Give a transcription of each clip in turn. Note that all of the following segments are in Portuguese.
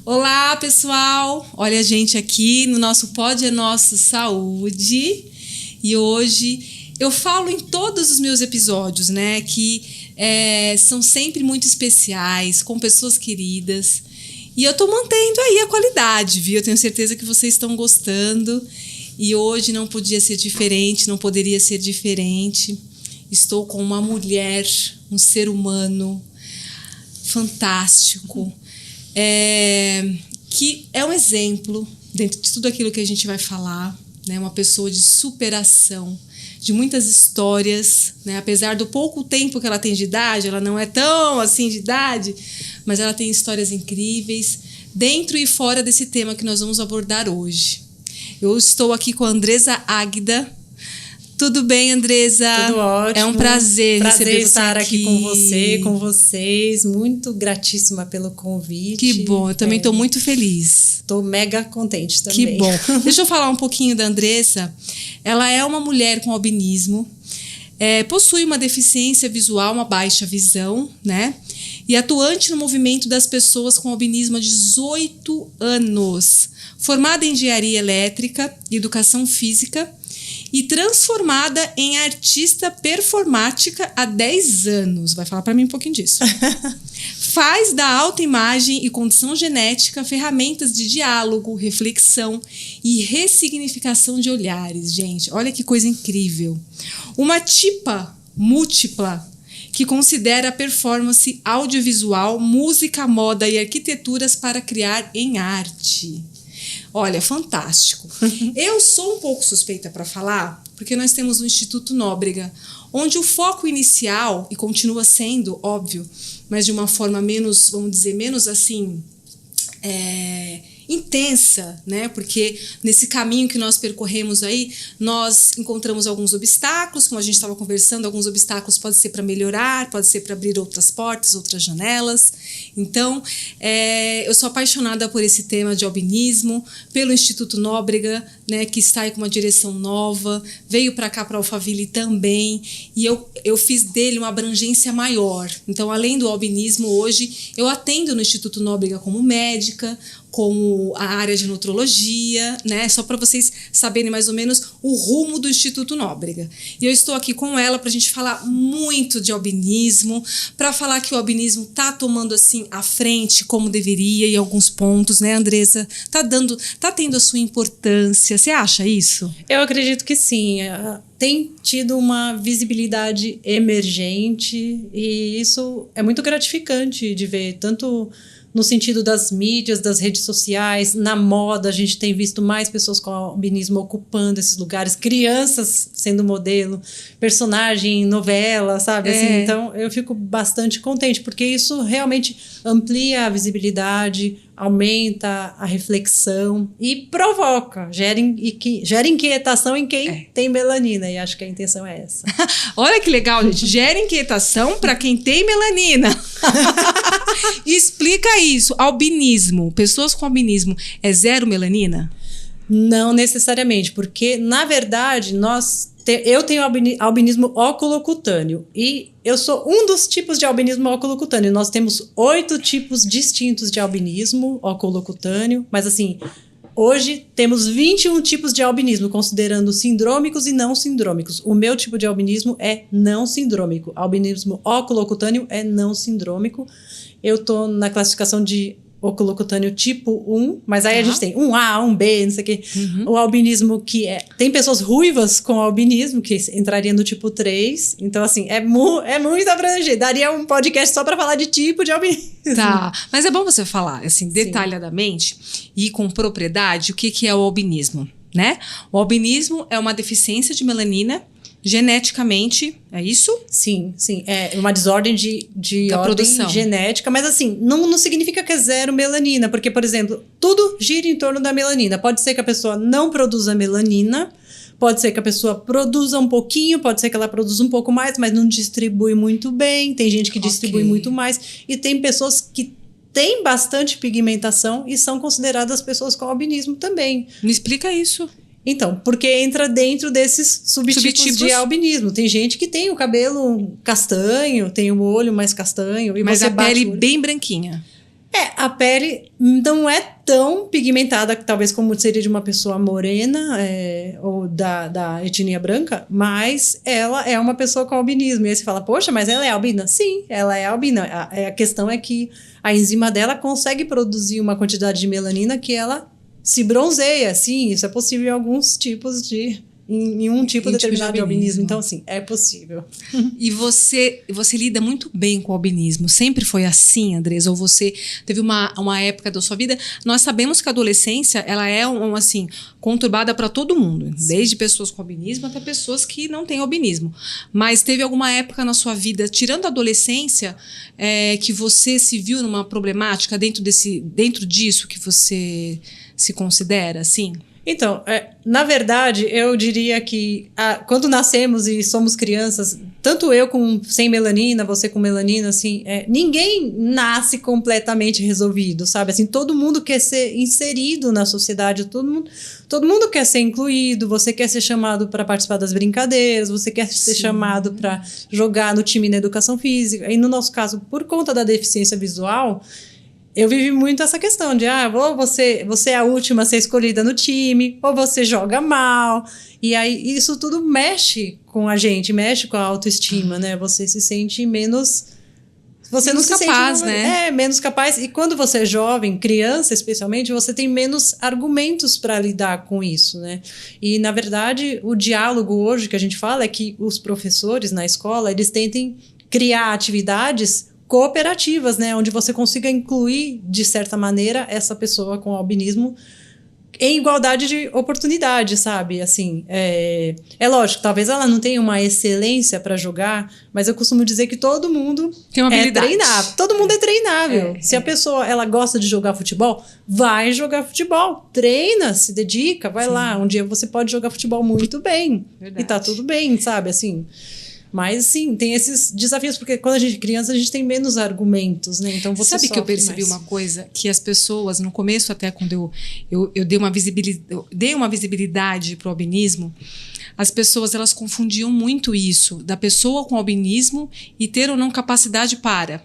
Olá, pessoal! Olha a gente aqui no nosso Pod é Nosso Saúde. E hoje eu falo em todos os meus episódios, né? Que são sempre muito especiais, com pessoas queridas. E eu tô mantendo aí a qualidade, viu? Eu tenho certeza que vocês estão gostando. E hoje não podia ser diferente, não poderia ser diferente. Estou com uma mulher, um ser humano fantástico, que é um exemplo dentro de tudo aquilo que a gente vai falar, né? Uma pessoa de superação, de muitas histórias, né? Apesar do pouco tempo que ela tem de idade, ela não é tão assim de idade, mas ela tem histórias incríveis dentro e fora desse tema que nós vamos abordar hoje. Eu estou aqui com a Andresa Águida. Tudo bem, Andresa? Tudo ótimo. É um prazer receber você estar aqui com você, com vocês. Muito gratíssima pelo convite. Que bom, eu também estou muito feliz. Estou mega contente também. Que bom. Deixa eu falar um pouquinho da Andresa. Ela é uma mulher com albinismo, possui uma deficiência visual, uma baixa visão, né? E atuante no movimento das pessoas com albinismo há 18 anos. Formada em engenharia elétrica e educação física, e transformada em artista performática há 10 anos. Vai falar para mim um pouquinho disso. Faz da autoimagem e condição genética ferramentas de diálogo, reflexão e ressignificação de olhares. Gente, olha que coisa incrível. Uma tipa múltipla que considera a performance audiovisual, música, moda e arquiteturas para criar em arte. Olha, fantástico. Eu sou um pouco suspeita para falar, porque nós temos o Instituto Nóbrega, onde o foco inicial, e continua sendo, óbvio, mas de uma forma menos, vamos dizer, menos assim, intensa, né? Porque nesse caminho que nós percorremos aí, nós encontramos alguns obstáculos, como a gente estava conversando, alguns obstáculos pode ser para melhorar, pode ser para abrir outras portas, outras janelas. Então, eu sou apaixonada por esse tema de albinismo, pelo Instituto Nóbrega, né, que está aí com uma direção nova, veio para cá para Alphaville também, e eu fiz dele uma abrangência maior. Então, além do albinismo, hoje eu atendo no Instituto Nóbrega como médica, como a área de nutrologia, né? Só para vocês saberem mais ou menos o rumo do Instituto Nóbrega. E eu estou aqui com ela para a gente falar muito de albinismo, para falar que o albinismo está tomando assim a frente como deveria em alguns pontos, né, Andresa? Tá tendo a sua importância. Você acha isso? Eu acredito que sim. Tem tido uma visibilidade emergente e isso é muito gratificante de ver, tanto no sentido das mídias, das redes sociais, na moda, a gente tem visto mais pessoas com albinismo ocupando esses lugares, crianças sendo modelo, personagem em novela, sabe? Assim, então, eu fico bastante contente, porque isso realmente amplia a visibilidade, aumenta a reflexão e provoca, gera inquietação em quem tem melanina, e acho que a intenção é essa. Olha que legal, gente, gera inquietação para quem tem melanina. Explica isso, albinismo, pessoas com albinismo, é zero melanina? Não necessariamente, porque na verdade eu tenho albinismo oculocutâneo e eu sou um dos tipos de albinismo oculocutâneo. Nós temos 8 tipos distintos de albinismo oculocutâneo, mas assim, hoje temos 21 tipos de albinismo, considerando sindrômicos e não sindrômicos. O meu tipo de albinismo é não sindrômico. Albinismo oculocutâneo é não sindrômico. Eu tô na classificação de oculocutâneo tipo 1, mas aí a gente tem 1A, 1B, não sei o quê. O albinismo que tem pessoas ruivas com albinismo, que entraria no tipo 3. Então, assim, é muito abrangente. Daria um podcast só para falar de tipo de albinismo. Tá, mas é bom você falar, assim, detalhadamente e com propriedade o que é o albinismo, né? O albinismo é uma deficiência de melanina geneticamente, é isso? Sim. É uma desordem de ordem produção genética, mas assim, não significa que é zero melanina, porque, por exemplo, tudo gira em torno da melanina. Pode ser que a pessoa não produza melanina, pode ser que a pessoa produza um pouquinho, pode ser que ela produza um pouco mais, mas não distribui muito bem. Tem gente que distribui muito mais, e tem pessoas que têm bastante pigmentação e são consideradas pessoas com albinismo também. Me explica isso. Então, porque entra dentro desses subtipos de albinismo. Tem gente que tem o cabelo castanho, tem o olho mais castanho. E mas você a pele bem branquinha. A pele não é tão pigmentada, talvez como seria de uma pessoa morena ou da etnia branca, mas ela é uma pessoa com albinismo. E aí você fala, poxa, mas ela é albina? Sim, ela é albina. A questão é que a enzima dela consegue produzir uma quantidade de melanina que ela se bronzeia. Sim, isso é possível em alguns tipos em um tipo determinado de albinismo. Então, assim, é possível. E você lida muito bem com o albinismo? Sempre foi assim, Andressa? Ou você teve uma época da sua vida? Nós sabemos que a adolescência, ela é, assim, conturbada para todo mundo. Sim. Desde pessoas com albinismo até pessoas que não têm albinismo. Mas teve alguma época na sua vida, tirando a adolescência, que você se viu numa problemática dentro disso que você se considera, assim? Então, na verdade, eu diria que quando nascemos e somos crianças, tanto eu sem melanina, você com melanina, assim, ninguém nasce completamente resolvido, sabe? Assim, todo mundo quer ser inserido na sociedade, todo mundo quer ser incluído, você quer ser chamado para participar das brincadeiras, você quer ser chamado para jogar no time na educação física. E no nosso caso, por conta da deficiência visual, eu vivi muito essa questão de, ou você é a última a ser escolhida no time, ou você joga mal. E aí isso tudo mexe com a gente, mexe com a autoestima, né? Você se sente menos... Você menos não se capaz, sente... né? Menos capaz. E quando você é jovem, criança especialmente, você tem menos argumentos para lidar com isso, né? E, na verdade, o diálogo hoje que a gente fala é que os professores na escola, eles tentem criar atividades cooperativas, né, onde você consiga incluir, de certa maneira, essa pessoa com albinismo em igualdade de oportunidade, sabe? Assim, é lógico, talvez ela não tenha uma excelência para jogar, mas eu costumo dizer que todo mundo tem uma habilidade. Treinável. Todo mundo é treinável. Se a pessoa ela gosta de jogar futebol, vai jogar futebol. Treina, se dedica, vai lá. Um dia você pode jogar futebol muito bem. Verdade. E tá tudo bem, sabe? Assim... Mas, sim, tem esses desafios, porque quando a gente é criança, a gente tem menos argumentos, né? Então, você sabe que eu percebi mais. Uma coisa? Que as pessoas, no começo, até quando eu dei uma visibilidade para o albinismo, as pessoas, elas confundiam muito isso, da pessoa com albinismo e ter ou não capacidade para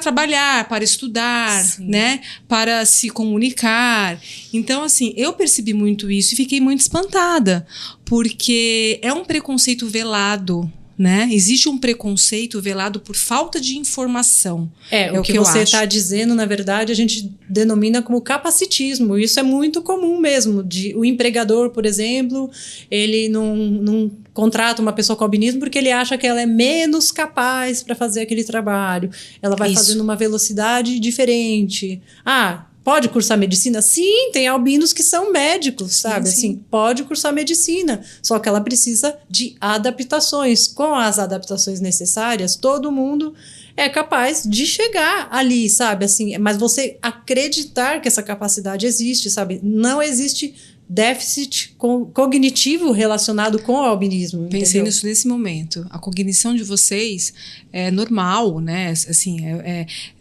trabalhar, para estudar, né? Para se comunicar. Então, assim, eu percebi muito isso e fiquei muito espantada, porque é um preconceito velado, né? Existe um preconceito velado por falta de informação. O que você está dizendo, na verdade, a gente denomina como capacitismo. Isso é muito comum mesmo. O empregador, por exemplo, ele não contrata uma pessoa com albinismo porque ele acha que ela é menos capaz para fazer aquele trabalho. Ela vai fazendo uma velocidade diferente. Pode cursar medicina? Sim, tem albinos que são médicos, sabe? Sim. Assim, pode cursar medicina, só que ela precisa de adaptações. Com as adaptações necessárias, todo mundo é capaz de chegar ali, sabe? Assim, mas você acreditar que essa capacidade existe, sabe? Não existe déficit cognitivo relacionado com o albinismo. Pensei nisso nesse momento. A cognição de vocês é normal, né? Assim,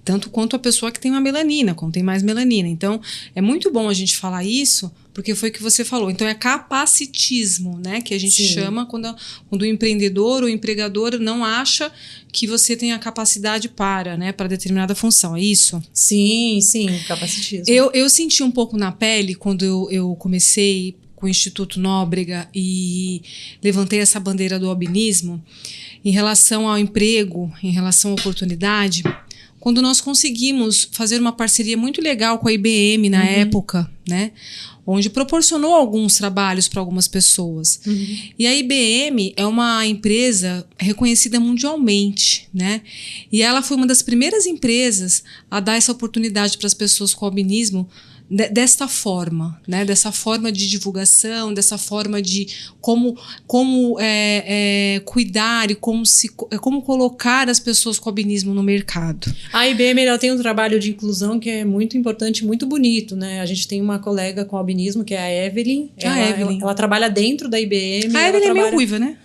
tanto quanto a pessoa que tem uma melanina, quando tem mais melanina. Então, é muito bom a gente falar isso, porque foi o que você falou. Então, é capacitismo, né? Que a gente chama quando o empreendedor ou o empregador não acha que você tem a capacidade para determinada função. É isso? Sim, capacitismo. Eu senti um pouco na pele quando eu comecei com o Instituto Nóbrega e levantei essa bandeira do albinismo em relação ao emprego, em relação à oportunidade, quando nós conseguimos fazer uma parceria muito legal com a IBM na época, né? Onde proporcionou alguns trabalhos para algumas pessoas. E a IBM é uma empresa reconhecida mundialmente, né? E ela foi uma das primeiras empresas a dar essa oportunidade para as pessoas com albinismo desta forma, né? Dessa forma de divulgação, dessa forma de como cuidar e como colocar as pessoas com albinismo no mercado. A IBM ela tem um trabalho de inclusão que é muito importante, muito bonito, né? A gente tem uma colega com albinismo que é a Evelyn. Ela trabalha dentro da IBM. A Evelyn é meio ruiva, né?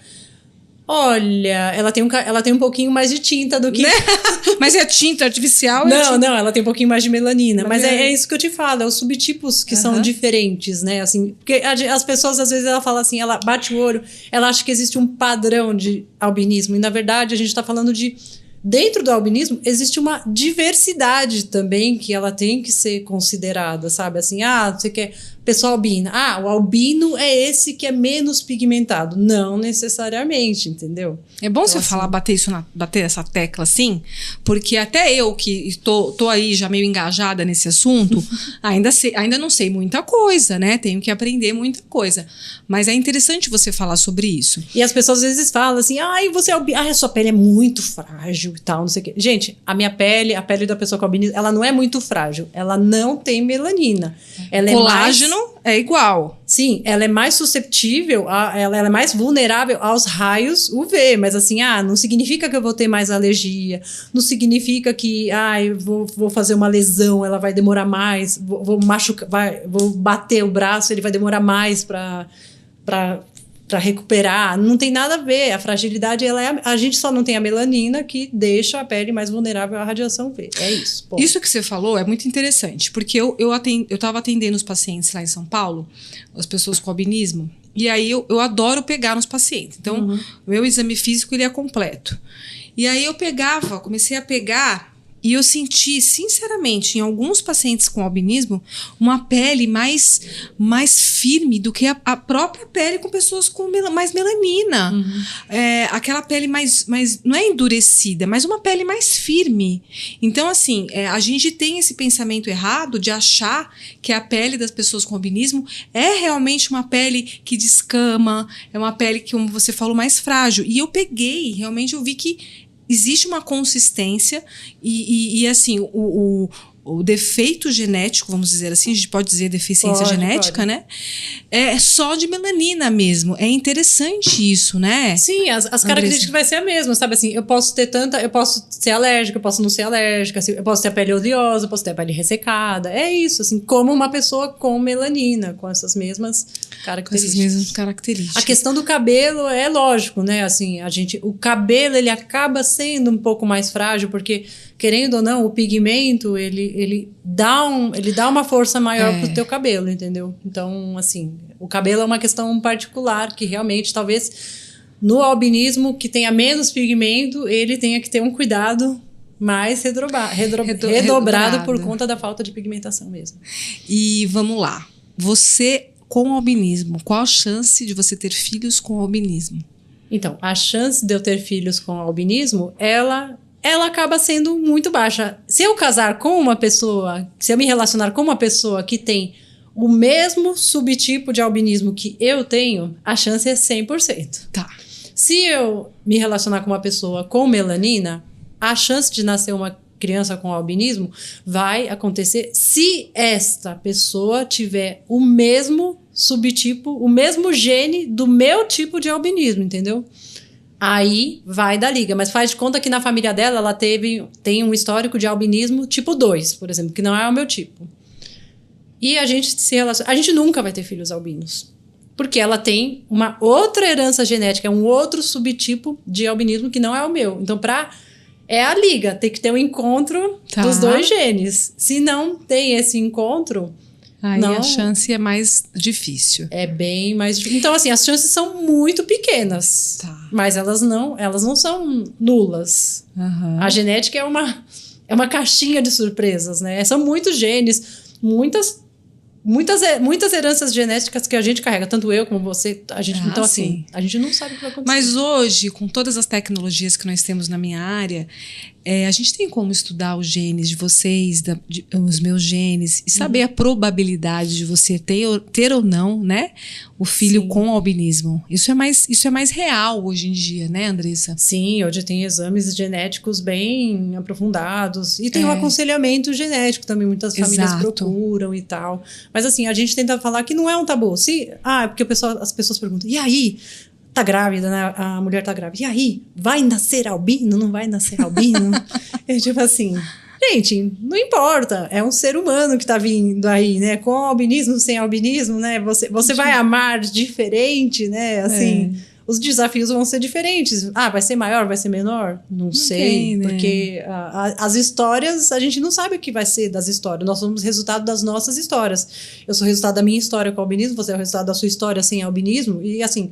Olha, ela tem um pouquinho mais de tinta do que... Mas é tinta artificial? Não, ela tem um pouquinho mais de melanina. Mas é isso que eu te falo, é os subtipos que são diferentes, né? Assim, porque as pessoas, às vezes, ela fala assim, ela bate o olho, ela acha que existe um padrão de albinismo. E, na verdade, a gente está falando de dentro do albinismo existe uma diversidade também que ela tem que ser considerada, sabe? Assim, você quer pessoa albina. O albino é esse que é menos pigmentado. Não necessariamente, entendeu? É bom então, você falar, bater essa tecla assim, porque até eu que tô aí já meio engajada nesse assunto, ainda não sei muita coisa, né? Tenho que aprender muita coisa. Mas é interessante você falar sobre isso. E as pessoas às vezes falam assim, você é albino, a sua pele é muito frágil e tal, não sei o quê. Gente, a pele da pessoa com albinismo, ela não é muito frágil. Ela não tem melanina. Ela Colágeno é igual. Sim, ela é mais susceptível, ela é mais vulnerável aos raios UV, mas assim, não significa que eu vou ter mais alergia, não significa que, eu vou fazer uma lesão, ela vai demorar mais, vou machucar, vou bater o braço, ele vai demorar mais para recuperar, não tem nada a ver, a fragilidade, a gente só não tem a melanina que deixa a pele mais vulnerável à radiação UV, é isso. Ponto. Isso que você falou é muito interessante, porque eu estava atendendo os pacientes lá em São Paulo, as pessoas com albinismo, e aí eu adoro pegar nos pacientes, então o meu exame físico ele é completo, e aí comecei a pegar. E eu senti, sinceramente, em alguns pacientes com albinismo, uma pele mais firme do que a própria pele com pessoas com mais melanina. Aquela pele mais, não é endurecida, mas uma pele mais firme. Então, assim, a gente tem esse pensamento errado de achar que a pele das pessoas com albinismo é realmente uma pele que descama, é uma pele que, como você falou, mais frágil. E realmente eu vi que existe uma consistência e assim, o defeito genético, vamos dizer assim, a gente pode dizer deficiência genética, né? É só de melanina mesmo. É interessante isso, né? Sim, as características vai ser a mesma, sabe assim? Eu posso ser alérgica, eu posso não ser alérgica, eu posso ter a pele oleosa, eu posso ter a pele ressecada. É isso, assim, como uma pessoa com melanina, com essas mesmas características. A questão do cabelo é lógico, né? Assim, o cabelo, ele acaba sendo um pouco mais frágil, porque querendo ou não, o pigmento, ele dá uma força maior pro teu cabelo, entendeu? Então, assim, o cabelo é uma questão particular, que realmente, talvez, no albinismo, que tenha menos pigmento, ele tenha que ter um cuidado mais redobrado por conta da falta de pigmentação mesmo. E vamos lá. Você, com albinismo, qual a chance de você ter filhos com albinismo? Então, a chance de eu ter filhos com albinismo, ela acaba sendo muito baixa. Se eu casar com uma pessoa, se eu me relacionar com uma pessoa que tem o mesmo subtipo de albinismo que eu tenho, a chance é 100%. Tá. Se eu me relacionar com uma pessoa com melanina, a chance de nascer uma criança com albinismo vai acontecer se esta pessoa tiver o mesmo subtipo, o mesmo gene do meu tipo de albinismo, entendeu? Aí vai da liga, mas faz de conta que na família dela ela tem um histórico de albinismo tipo 2, por exemplo, que não é o meu tipo. E a gente nunca vai ter filhos albinos, porque ela tem uma outra herança genética, um outro subtipo de albinismo que não é o meu. Então, é a liga, tem que ter um encontro dos dois genes. Se não tem esse encontro, aí a chance é mais difícil. É bem mais difícil. Então, assim, as chances são muito pequenas. Tá. Mas elas não são nulas. A genética é uma caixinha de surpresas, né? São muitos genes, muitas heranças genéticas que a gente carrega, tanto eu como você. Então, assim, a gente não sabe o que vai acontecer. Mas hoje, com todas as tecnologias que nós temos na minha área, a gente tem como estudar os genes de vocês, os meus genes, e saber a probabilidade de você ter ou não, né, o filho com albinismo. Isso é mais real hoje em dia, né, Andressa? Sim, hoje tem exames genéticos bem aprofundados e tem um aconselhamento genético também, muitas famílias procuram e tal. Mas assim, a gente tenta falar que não é um tabu. Porque as pessoas perguntam, e aí? Tá grávida, né? A mulher tá grávida. E aí? Vai nascer albino? Não vai nascer albino? É tipo assim, gente, não importa. É um ser humano que tá vindo aí, né? Com albinismo, sem albinismo, né? Você vai amar diferente, né? Assim, os desafios vão ser diferentes. Vai ser maior, vai ser menor? Não sei, né? Porque as histórias, a gente não sabe o que vai ser das histórias. Nós somos resultado das nossas histórias. Eu sou resultado da minha história com albinismo, você é o resultado da sua história sem albinismo. E assim,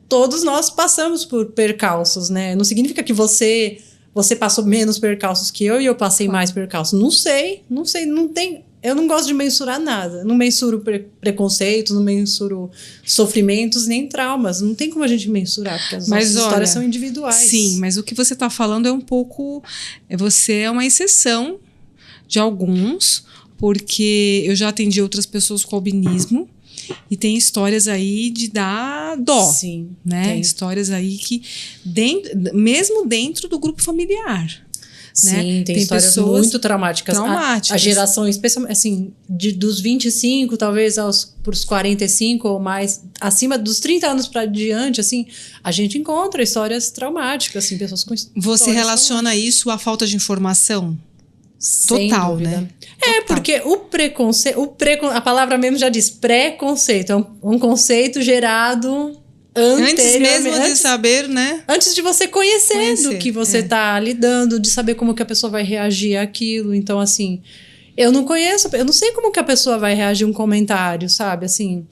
todos nós passamos por percalços, né? Não significa que você você passou menos percalços que eu e eu passei mais percalços. Não sei, não tem... Eu não gosto de mensurar nada. Não mensuro preconceitos, não mensuro sofrimentos, nem traumas. Não tem como a gente mensurar, porque as nossas histórias são individuais. Sim, mas o que você está falando é um pouco... Você é uma exceção de alguns, porque eu já atendi outras pessoas com albinismo e tem histórias aí de dar dó. Sim, né? Tem. Histórias aí que, mesmo dentro do grupo familiar... Sim, né? Tem histórias pessoas muito traumáticas. A geração, especialmente assim, dos 25, talvez pros 45 ou mais, acima dos 30 anos para diante, assim, a gente encontra histórias traumáticas, assim, pessoas com Você relaciona isso à falta de informação? Total, né? Porque o preconceito, a palavra mesmo já diz, preconceito, é um conceito gerado... Antes mesmo de saber, né? Antes de você conhecer do que você tá lidando, de saber como que a pessoa vai reagir àquilo. Então, assim, eu não sei como que a pessoa vai reagir a um comentário, sabe? Assim,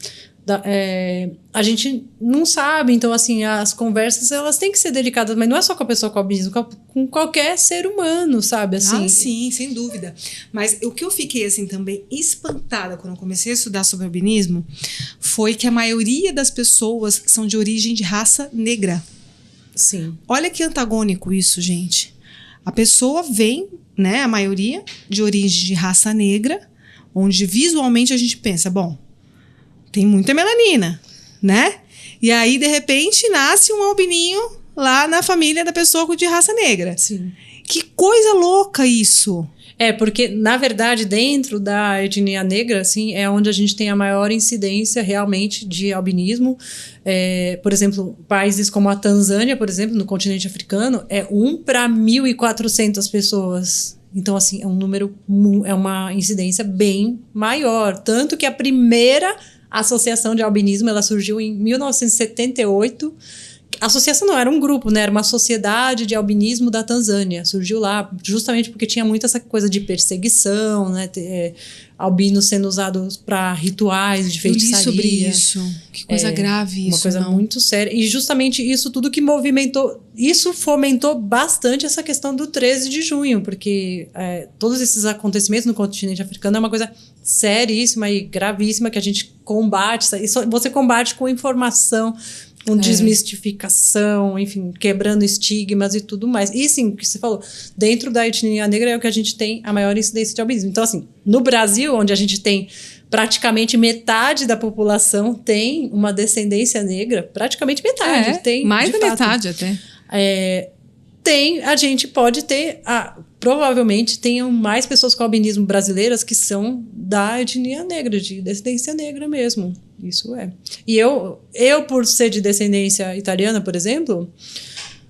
a gente não sabe. Então, assim, as conversas, elas têm que ser delicadas, mas não é só com a pessoa com albinismo, com qualquer ser humano, sabe? Assim, sim, sem dúvida. Mas o que eu fiquei, assim, também espantada quando eu comecei a estudar sobre albinismo foi que a maioria das pessoas são de origem de raça negra. Sim. Olha que antagônico isso, gente. A pessoa vem, né, a maioria, de origem de raça negra, onde visualmente a gente pensa, bom, tem muita melanina, né? E aí, de repente, nasce um albininho lá na família da pessoa de raça negra. Sim. Que coisa louca isso! Porque, na verdade, dentro da etnia negra, assim, é onde a gente tem a maior incidência realmente de albinismo. Por exemplo, países como a Tanzânia, por exemplo, no continente africano, é 1 para 1.400 pessoas. Então, assim, é uma incidência bem maior. Tanto que a primeira associação de albinismo, ela surgiu em 1978. A associação não, era um grupo, né? Era uma sociedade de albinismo da Tanzânia. Surgiu lá justamente porque tinha muito essa coisa de perseguição, né? Albinos sendo usados para rituais de feitiçaria. Eu li sobre isso. Que coisa grave isso. Uma coisa muito séria. E justamente isso tudo que isso fomentou bastante essa questão do 13 de junho, porque todos esses acontecimentos no continente africano é uma coisa seríssima e gravíssima que a gente combate. Isso você combate com informação, com desmistificação, enfim, quebrando estigmas e tudo mais. E sim, o que você falou, dentro da etnia negra é o que a gente tem a maior incidência de albinismo. Então, assim, no Brasil, onde a gente tem praticamente metade da população tem uma descendência negra, praticamente metade. Tem, mais da metade até. A gente pode ter, provavelmente tenham mais pessoas com albinismo brasileiras que são da etnia negra, de descendência negra mesmo. Isso é. E eu por ser de descendência italiana, por exemplo,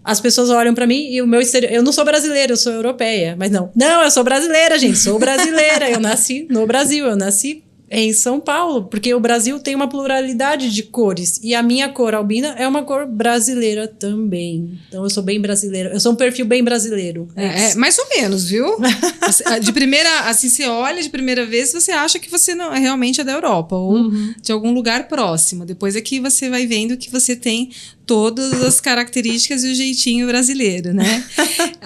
as pessoas olham pra mim e eu não sou brasileira, eu sou europeia. Mas não, eu sou brasileira, gente, sou brasileira. Eu nasci no Brasil, eu nasci em São Paulo, porque o Brasil tem uma pluralidade de cores. E a minha cor albina é uma cor brasileira também. Então, eu sou bem brasileira. Eu sou um perfil bem brasileiro. Mais ou menos, viu? De primeira, assim, você olha de primeira vez, você acha que você não realmente é da Europa. Ou de algum lugar próximo. Depois é que você vai vendo que você tem todas as características e o jeitinho brasileiro, né?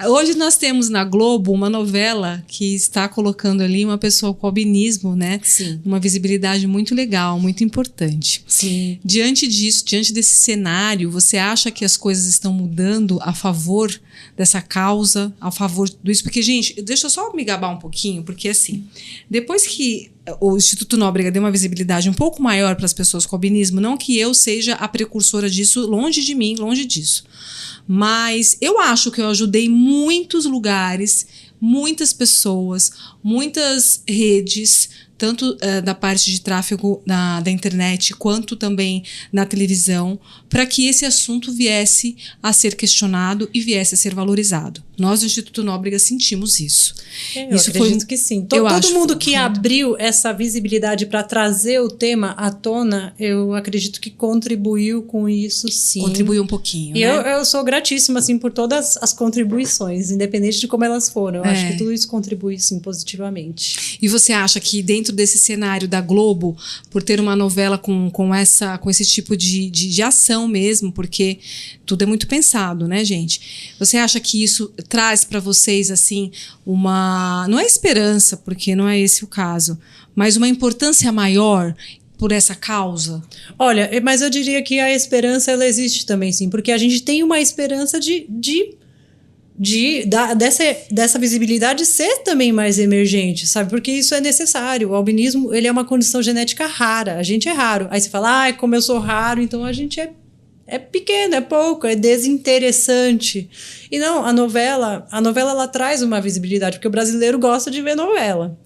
Hoje nós temos na Globo uma novela que está colocando ali uma pessoa com albinismo, né? Sim. Uma visibilidade muito legal, muito importante. Sim. Diante disso, diante desse cenário, você acha que as coisas estão mudando a favor dessa causa, a favor disso? Porque, gente, deixa eu só me gabar um pouquinho, porque assim, depois que o Instituto Nóbrega deu uma visibilidade um pouco maior para as pessoas com albinismo, não que eu seja a precursora disso, longe de mim, longe disso. Mas eu acho que eu ajudei muitos lugares, muitas pessoas, muitas redes, tanto da parte de tráfego da internet, quanto também na televisão, para que esse assunto viesse a ser questionado e viesse a ser valorizado. Nós, do Instituto Nóbrega, sentimos isso. Eu acredito que sim. Todo mundo que abriu essa visibilidade para trazer o tema à tona, eu acredito que contribuiu com isso, sim. Contribuiu um pouquinho, e né? eu sou gratíssima, assim, por todas as contribuições, independente de como elas foram. Eu acho que tudo isso contribui, sim, positivamente. E você acha que dentro desse cenário da Globo, por ter uma novela com esse tipo de ação mesmo, porque tudo é muito pensado, né, gente? Você acha que isso traz para vocês assim não é esperança, porque não é esse o caso, mas uma importância maior por essa causa? Olha, mas eu diria que a esperança ela existe também, sim, porque a gente tem uma esperança dessa visibilidade ser também mais emergente, sabe? Porque isso é necessário. O albinismo, ele é uma condição genética rara. A gente é raro. Aí você fala, como eu sou raro, então a gente é pequeno, é pouco, é desinteressante. E não, a novela ela traz uma visibilidade, porque o brasileiro gosta de ver novela.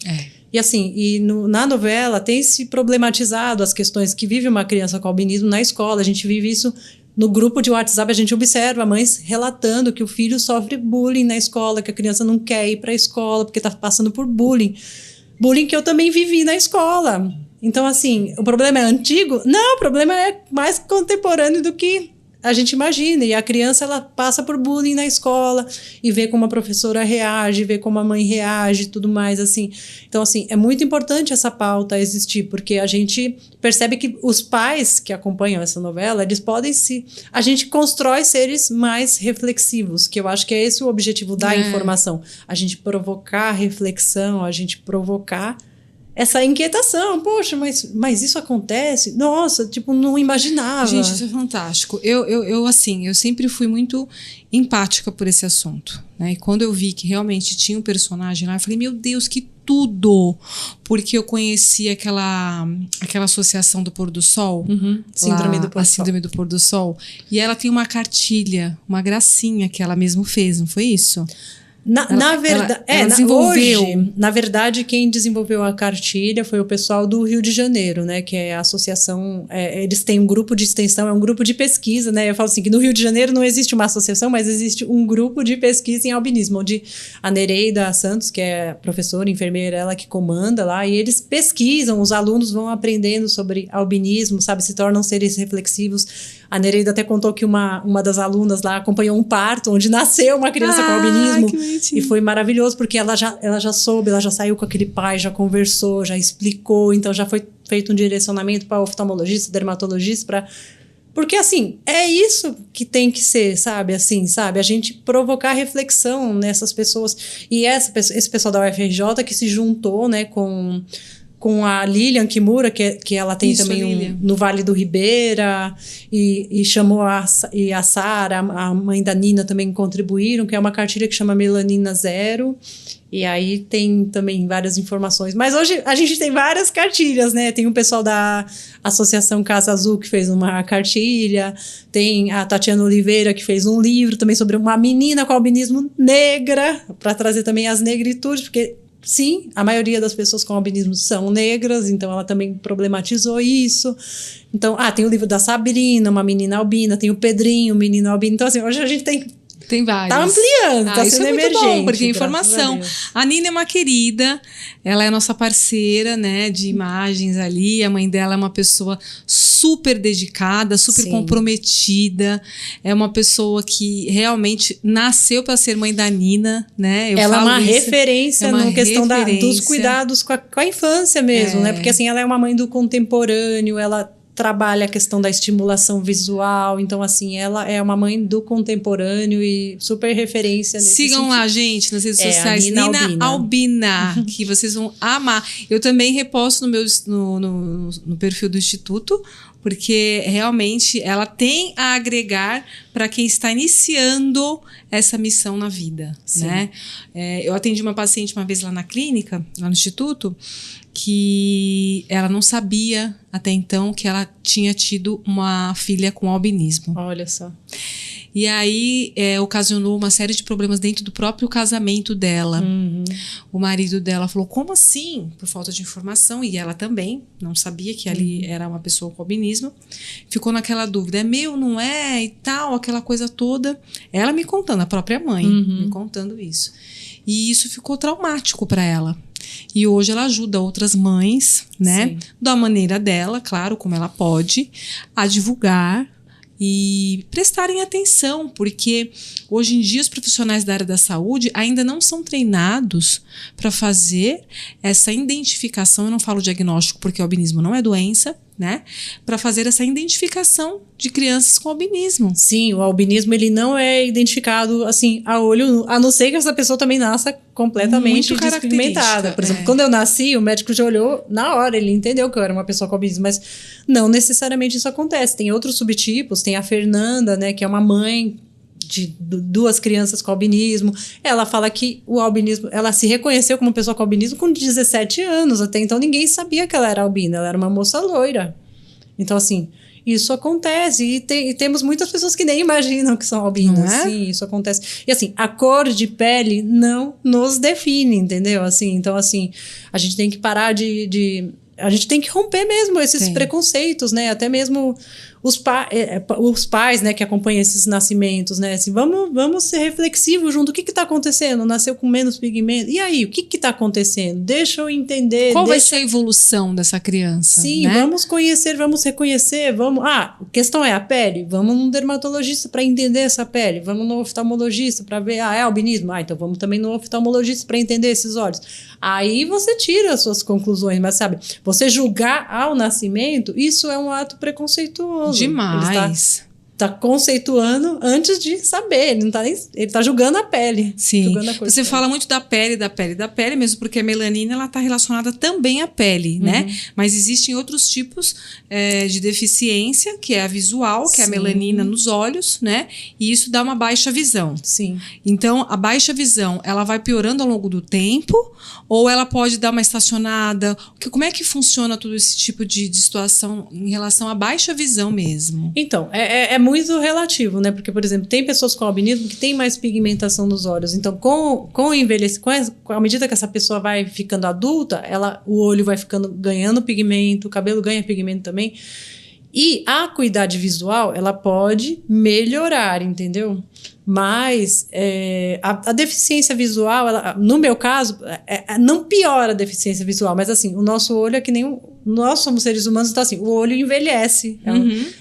E assim, na novela tem se problematizado as questões que vive uma criança com albinismo na escola. A gente vive isso no grupo de WhatsApp, a gente observa mães relatando que o filho sofre bullying na escola, que a criança não quer ir para a escola porque está passando por bullying. Bullying que eu também vivi na escola. Então, assim, o problema é antigo? Não, o problema é mais contemporâneo do que a gente imagina. E a criança, ela passa por bullying na escola e vê como a professora reage, vê como a mãe reage e tudo mais, assim. Então, assim, é muito importante essa pauta existir, porque a gente percebe que os pais que acompanham essa novela, eles podem a gente constrói seres mais reflexivos, que eu acho que é esse o objetivo da informação. A gente provocar reflexão, a gente provocar essa inquietação. Poxa, mas isso acontece? Nossa, tipo, não imaginava. Gente, isso é fantástico. Eu sempre fui muito empática por esse assunto, né? E quando eu vi que realmente tinha um personagem lá, eu falei, meu Deus, que tudo! Porque eu conheci aquela associação do Pôr do Sol. Síndrome do Pôr do Sol. A Síndrome do Pôr do Sol. E ela tem uma cartilha, uma gracinha que ela mesmo fez, não foi isso? Ela desenvolveu. Hoje, na verdade, quem desenvolveu a cartilha foi o pessoal do Rio de Janeiro, né? Que é a associação. Eles têm um grupo de extensão, é um grupo de pesquisa, né? Eu falo assim que no Rio de Janeiro não existe uma associação, mas existe um grupo de pesquisa em albinismo, onde a Nereida Santos, que é professora, enfermeira, ela que comanda lá, e eles pesquisam, os alunos vão aprendendo sobre albinismo, sabe? Se tornam seres reflexivos. A Nereida até contou que uma das alunas lá acompanhou um parto onde nasceu uma criança com albinismo. E foi maravilhoso, porque ela já soube, ela já saiu com aquele pai, já conversou, já explicou. Então já foi feito um direcionamento para oftalmologista, dermatologista, porque assim, é isso que tem que ser, sabe? Assim, sabe? A gente provocar reflexão nessas pessoas. E esse pessoal da UFRJ que se juntou, né, com a Lilian Kimura, que ela tem isso, também no Vale do Ribeira, e chamou a Sara, a mãe da Nina, também contribuíram, que é uma cartilha que chama Melanina Zero, e aí tem também várias informações. Mas hoje a gente tem várias cartilhas, né? Tem o pessoal da Associação Casa Azul que fez uma cartilha, tem a Tatiana Oliveira que fez um livro também sobre uma menina com albinismo negra, para trazer também as negritudes, porque sim, a maioria das pessoas com albinismo são negras, então ela também problematizou isso. Então, tem o livro da Sabrina, uma menina albina, tem o Pedrinho, um menino albino. Então, assim, hoje a gente tem vários. Tá ampliando, tá sendo emergente. Isso é muito bom, porque informação. A Nina é uma querida, ela é nossa parceira, né, de imagens ali. A mãe dela é uma pessoa super dedicada, super comprometida. É uma pessoa que realmente nasceu para ser mãe da Nina, né? Ela é uma referência na questão dos cuidados com a infância mesmo, né? Porque assim, ela é uma mãe do contemporâneo, ela trabalha a questão da estimulação visual, então assim, ela é uma mãe do contemporâneo e super referência nesse Sigam sentido. Lá, gente, nas redes sociais, Nina Albina, que vocês vão amar. Eu também reposto no perfil do Instituto, porque realmente ela tem a agregar para quem está iniciando essa missão na vida, né? Eu atendi uma paciente uma vez lá na clínica, lá no Instituto, que ela não sabia até então que ela tinha tido uma filha com albinismo. Olha só. E aí ocasionou uma série de problemas dentro do próprio casamento dela. O marido dela falou, como assim? Por falta de informação. E ela também não sabia que ali era uma pessoa com albinismo. Ficou naquela dúvida, é meu, não é? E tal, aquela coisa toda. Ela me contando, a própria mãe, me contando isso. E isso ficou traumático para ela. E hoje ela ajuda outras mães, né? Da maneira dela, claro, como ela pode, a divulgar e prestarem atenção, porque hoje em dia os profissionais da área da saúde ainda não são treinados para fazer essa identificação. Eu não falo diagnóstico porque o albinismo não é doença, né? Para fazer essa identificação de crianças com albinismo. Sim, o albinismo ele não é identificado assim a olho nu, a não ser que essa pessoa também nasça completamente despigmentada. Por exemplo, quando eu nasci, o médico já olhou na hora, ele entendeu que eu era uma pessoa com albinismo, mas não necessariamente isso acontece. Tem outros subtipos, tem a Fernanda, né, que é uma mãe de 2 crianças com albinismo. Ela fala que o albinismo, ela se reconheceu como pessoa com albinismo com 17 anos. Até então ninguém sabia que ela era albina, ela era uma moça loira. Então, assim, isso acontece. E temos muitas pessoas que nem imaginam que são albinas. Sim, isso acontece. E, assim, a cor de pele não nos define, entendeu? Assim, então, assim, a gente tem que parar a gente tem que romper mesmo esses preconceitos, né? Até mesmo os pais, né, que acompanham esses nascimentos, né? Assim, vamos ser reflexivos junto. O que está acontecendo? Nasceu com menos pigmento. E aí, o que está acontecendo? Deixa eu entender. Qual vai ser a evolução dessa criança? Sim, né? Vamos conhecer, vamos reconhecer, vamos... a questão é a pele? Vamos num dermatologista para entender essa pele. Vamos no oftalmologista para ver, é albinismo? Então vamos também no oftalmologista para entender esses olhos. Aí você tira as suas conclusões, mas sabe, você julgar ao nascimento, isso é um ato preconceituoso. Demais. Ele tá conceituando antes de saber, ele não tá nem, ele tá julgando a pele. Sim. Julgando a coisa. Você fala muito da pele, mesmo porque a melanina ela tá relacionada também à pele, né? Mas existem outros tipos de deficiência, que é a visual, que é a melanina nos olhos, né? E isso dá uma baixa visão. Sim. Então, a baixa visão, ela vai piorando ao longo do tempo ou ela pode dar uma estacionada? Como é que funciona todo esse tipo de situação em relação à baixa visão mesmo? Então, é muito relativo, né? Porque, por exemplo, tem pessoas com albinismo que têm mais pigmentação nos olhos. Então, com o envelhecimento, à medida que essa pessoa vai ficando adulta, o olho vai ganhando pigmento, o cabelo ganha pigmento também. E a acuidade visual, ela pode melhorar, entendeu? Mas a deficiência visual, no meu caso, não piora a deficiência visual, mas assim, o nosso olho é que nem... Nós somos seres humanos, então assim, o olho envelhece.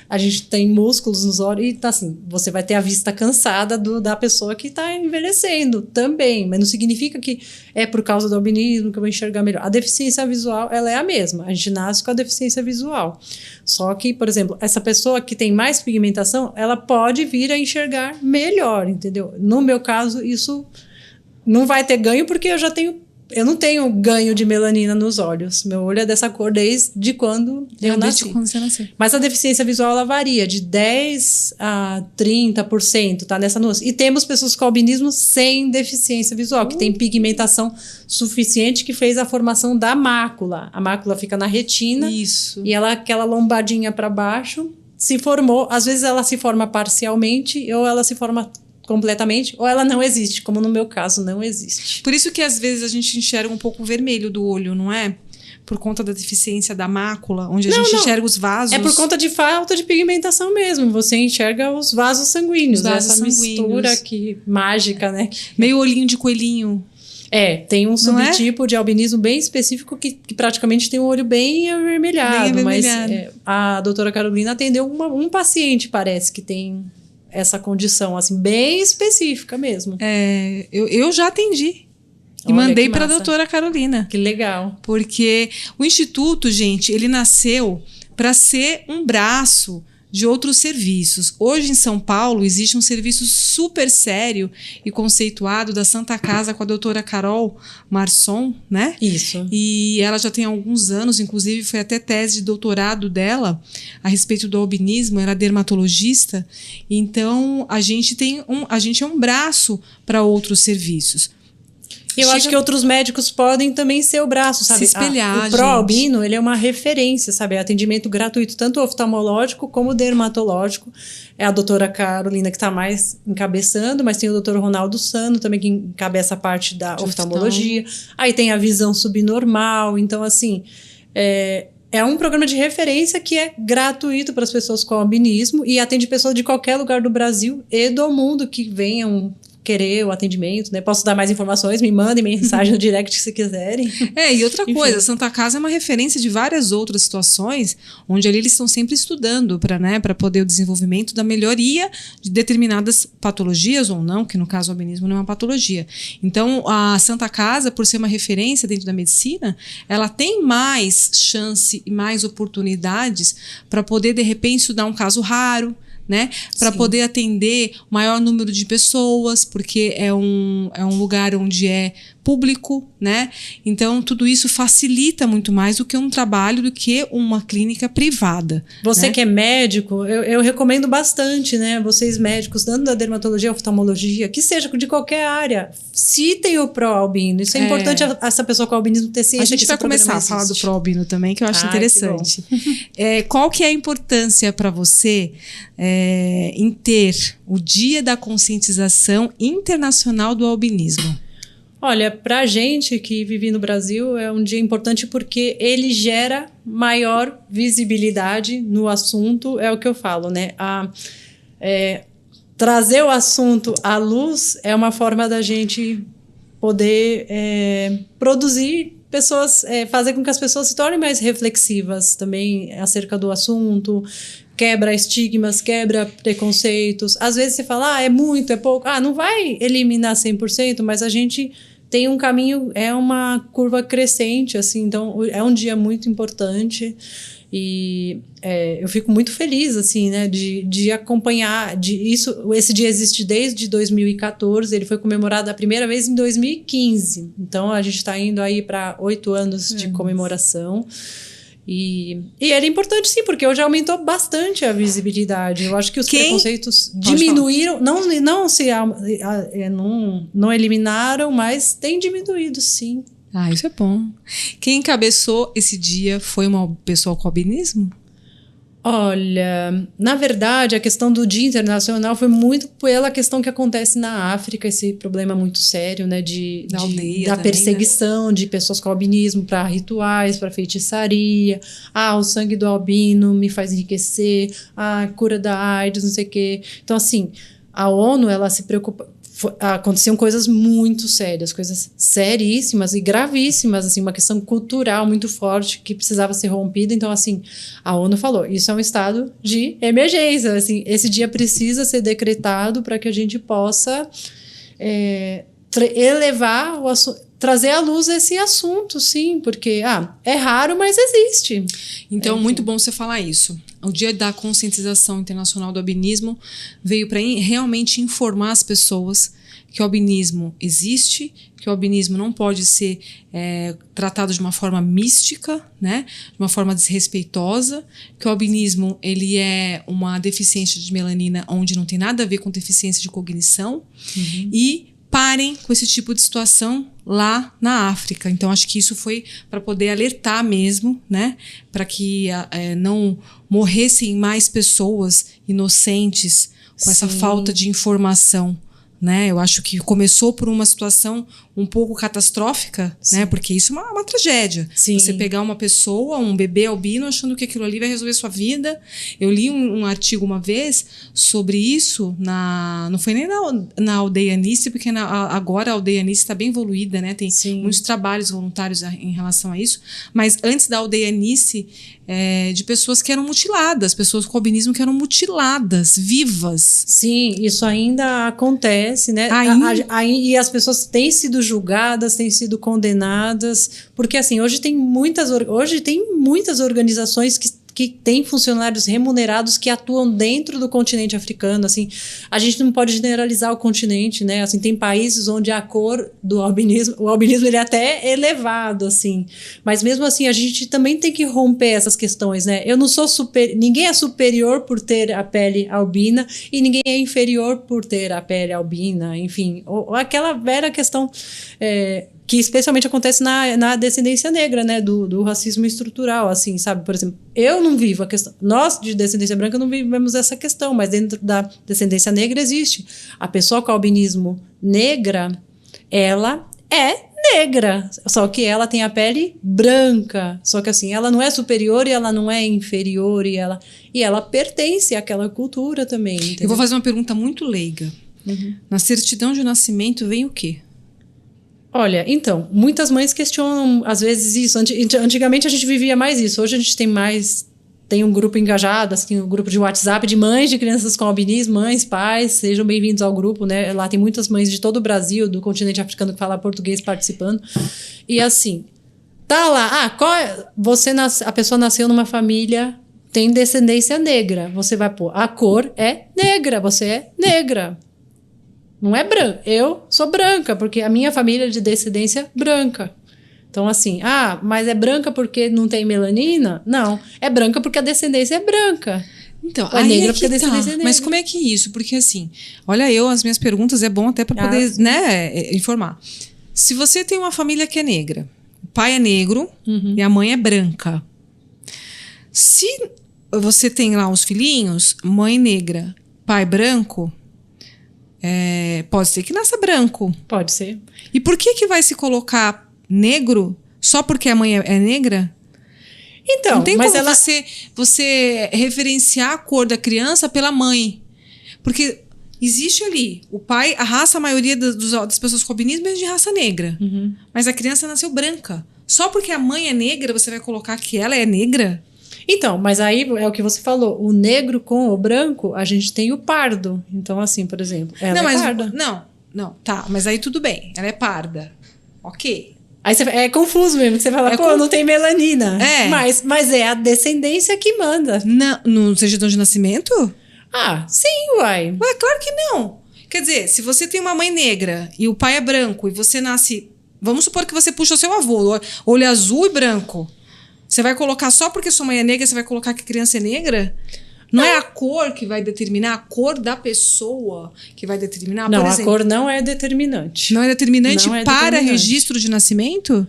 A gente tem músculos nos olhos e tá assim, você vai ter a vista cansada da pessoa que tá envelhecendo também, mas não significa que é por causa do albinismo que eu vou enxergar melhor. A deficiência visual, ela é a mesma. A gente nasce com a deficiência visual. Só que, por exemplo, essa pessoa que tem mais pigmentação, ela pode vir a enxergar melhor, entendeu? No meu caso, isso não vai ter ganho porque eu não tenho ganho de melanina nos olhos. Meu olho é dessa cor desde quando eu nasci. Desde quando você nasceu. Mas a deficiência visual, ela varia de 10% a 30%, tá? Nessa nuance. E temos pessoas com albinismo sem deficiência visual, que tem pigmentação suficiente que fez a formação da mácula. A mácula fica na retina. Isso. E aquela lombadinha para baixo se formou. Às vezes ela se forma parcialmente ou ela se forma completamente, ou ela não existe, como no meu caso não existe. Por isso que às vezes a gente enxerga um pouco vermelho do olho, não é? Por conta da deficiência da mácula, onde a gente enxerga os vasos. É por conta de falta de pigmentação mesmo. Você enxerga os vasos sanguíneos. Essa mistura mágica, né? Meio olhinho de coelhinho. Tem um subtipo de albinismo bem específico que praticamente tem um olho bem avermelhado. Mas a doutora Carolina atendeu um paciente, parece, que tem essa condição, assim, bem específica mesmo. Eu já atendi. E mandei para a doutora Carolina. Que legal. Porque o Instituto, gente, ele nasceu para ser um braço de outros serviços. Hoje, em São Paulo, existe um serviço super sério e conceituado da Santa Casa com a doutora Carol Marson, né? Isso. E ela já tem alguns anos, inclusive foi até tese de doutorado dela a respeito do albinismo, ela é dermatologista. Então, a gente é um braço para outros serviços. Eu acho que outros médicos podem também ser o braço, sabe? Se espelhar, o pró-albino, ele é uma referência, sabe? É atendimento gratuito, tanto oftalmológico como dermatológico. É a doutora Carolina que está mais encabeçando, mas tem o doutor Ronaldo Sano também, que encabeça a parte da oftalmologia. Aí tem a visão subnormal. Então, assim, é um programa de referência que é gratuito para as pessoas com albinismo e atende pessoas de qualquer lugar do Brasil e do mundo que venham querer o atendimento, né? Posso dar mais informações, me mandem mensagem no direct se quiserem. E outra coisa, a Santa Casa é uma referência de várias outras situações, onde ali eles estão sempre estudando para poder o desenvolvimento da melhoria de determinadas patologias ou não, que no caso o albinismo não é uma patologia. Então, a Santa Casa, por ser uma referência dentro da medicina, ela tem mais chance e mais oportunidades para poder, de repente, estudar um caso raro, né? Para poder atender o maior número de pessoas, porque é um lugar onde é público, né? Então, tudo isso facilita muito mais do que um trabalho, do que uma clínica privada. Você, né? que é médico, eu recomendo bastante, né? Vocês médicos, tanto da dermatologia, oftalmologia, que seja de qualquer área, citem o pró-albino. Isso é importante, essa pessoa com albinismo ter ciência. A gente vai começar a falar do pró-albino também, que eu acho interessante. Qual que é a importância para você em ter o Dia da Conscientização Internacional do Albinismo? Olha, pra gente que vive no Brasil, é um dia importante porque ele gera maior visibilidade no assunto, é o que eu falo, né? Trazer o assunto à luz é uma forma da gente poder produzir pessoas, fazer com que as pessoas se tornem mais reflexivas também acerca do assunto, quebra estigmas, quebra preconceitos. Às vezes você fala, é muito, é pouco. Não vai eliminar 100%, mas a gente tem um caminho, é uma curva crescente, assim, então é um dia muito importante e eu fico muito feliz, assim, né, de acompanhar esse dia existe desde 2014, ele foi comemorado a primeira vez em 2015, então a gente está indo aí para 8 anos de comemoração. E ele é importante, sim, porque hoje aumentou bastante a visibilidade. Eu acho que os preconceitos diminuíram, não eliminaram, mas tem diminuído, sim. Isso é bom. Quem encabeçou esse dia foi uma pessoa com albinismo? Olha, na verdade, a questão do Dia Internacional foi muito pela questão que acontece na África, esse problema muito sério, né, da perseguição, né, de pessoas com albinismo para rituais, para feitiçaria. O sangue do albino me faz enriquecer, a cura da AIDS, não sei o quê. Então, assim, a ONU, ela se preocupa. Aconteciam coisas muito sérias, coisas seríssimas e gravíssimas, assim, uma questão cultural muito forte que precisava ser rompida. Então, assim, a ONU falou, isso é um estado de emergência, assim, esse dia precisa ser decretado para que a gente possa elevar o assunto, trazer à luz esse assunto, sim, porque é raro, mas existe. Então, muito bom você falar isso. O Dia da Conscientização Internacional do Albinismo veio para realmente informar as pessoas que o albinismo existe, que o albinismo não pode ser tratado de uma forma mística, né? De uma forma desrespeitosa, que o albinismo ele é uma deficiência de melanina onde não tem nada a ver com deficiência de cognição, e parem com esse tipo de situação lá na África. Então, acho que isso foi para poder alertar mesmo, né? Para que não morressem mais pessoas inocentes com essa falta de informação, né? Eu acho que começou por uma situação um pouco catastrófica, né? Porque isso é uma tragédia. Sim. Você pegar uma pessoa, um bebê albino, achando que aquilo ali vai resolver sua vida. Eu li um artigo uma vez sobre isso, não foi nem na Aldeia Nice, porque agora a Aldeia Nice está bem evoluída, né? Tem muitos trabalhos voluntários em relação a isso. Mas antes da Aldeia Nice, de pessoas que eram mutiladas, pessoas com albinismo que eram mutiladas, vivas. Sim, isso ainda acontece, né? E as pessoas têm sido julgadas, têm sido condenadas, porque assim, hoje tem muitas organizações que têm funcionários remunerados que atuam dentro do continente africano, assim, a gente não pode generalizar o continente, né, assim, tem países onde a cor do albinismo, o albinismo ele é até elevado, assim, mas mesmo assim a gente também tem que romper essas questões, né, eu não sou ninguém é superior por ter a pele albina e ninguém é inferior por ter a pele albina, enfim, ou aquela velha questão que especialmente acontece na descendência negra, né, do racismo estrutural, assim, sabe, por exemplo, eu não vivo a questão, nós de descendência branca não vivemos essa questão, mas dentro da descendência negra existe. A pessoa com albinismo negra, ela é negra, só que ela tem a pele branca, só que assim, ela não é superior e ela não é inferior e ela pertence àquela cultura também, entendeu? Eu vou fazer uma pergunta muito leiga. Na certidão de nascimento vem o quê? Olha, então, muitas mães questionam às vezes isso. Antigamente a gente vivia mais isso. Hoje a gente tem um grupo engajado, assim, um grupo de WhatsApp de mães de crianças com albinismo, mães, pais, sejam bem-vindos ao grupo, né? Lá tem muitas mães de todo o Brasil, do continente africano que fala português participando. E assim, tá lá, a pessoa nasceu numa família, tem descendência negra. Você vai pôr, a cor é negra, você é negra. Não é branca. Eu sou branca, porque a minha família é de descendência branca. Então, assim, mas é branca porque não tem melanina? Não. É branca porque a descendência é branca. Então, é negra porque a descendência é negra. Mas como é que é isso? Porque, assim, olha, as minhas perguntas é bom até para poder, né, informar. Se você tem uma família que é negra, o pai é negro e a mãe é branca. Se você tem lá os filhinhos, mãe negra, pai branco, pode ser que nasça branco. Pode ser. E por que vai se colocar negro só porque a mãe é negra? Então, não tem como você referenciar a cor da criança pela mãe. Porque existe ali, o pai, a maioria das pessoas com albinismo é de raça negra. Mas a criança nasceu branca. Só porque a mãe é negra, você vai colocar que ela é negra? Então, mas aí é o que você falou. O negro com o branco, a gente tem o pardo. Então, assim, por exemplo, ela é parda. Não, tá. Mas aí tudo bem. Ela é parda. Ok. Aí é confuso mesmo. Você fala, não tem melanina. Mas é a descendência que manda. Não, no certidão de nascimento? Sim, uai. Ué, claro que não. Quer dizer, se você tem uma mãe negra e o pai é branco e você nasce... Vamos supor que você puxa o seu avô, olho azul e branco. Você vai colocar só porque sua mãe é negra, você vai colocar que a criança é negra? Não é a cor que vai determinar, a cor da pessoa que vai determinar? Não, por exemplo, a cor não é determinante. Não é determinante para registro de nascimento?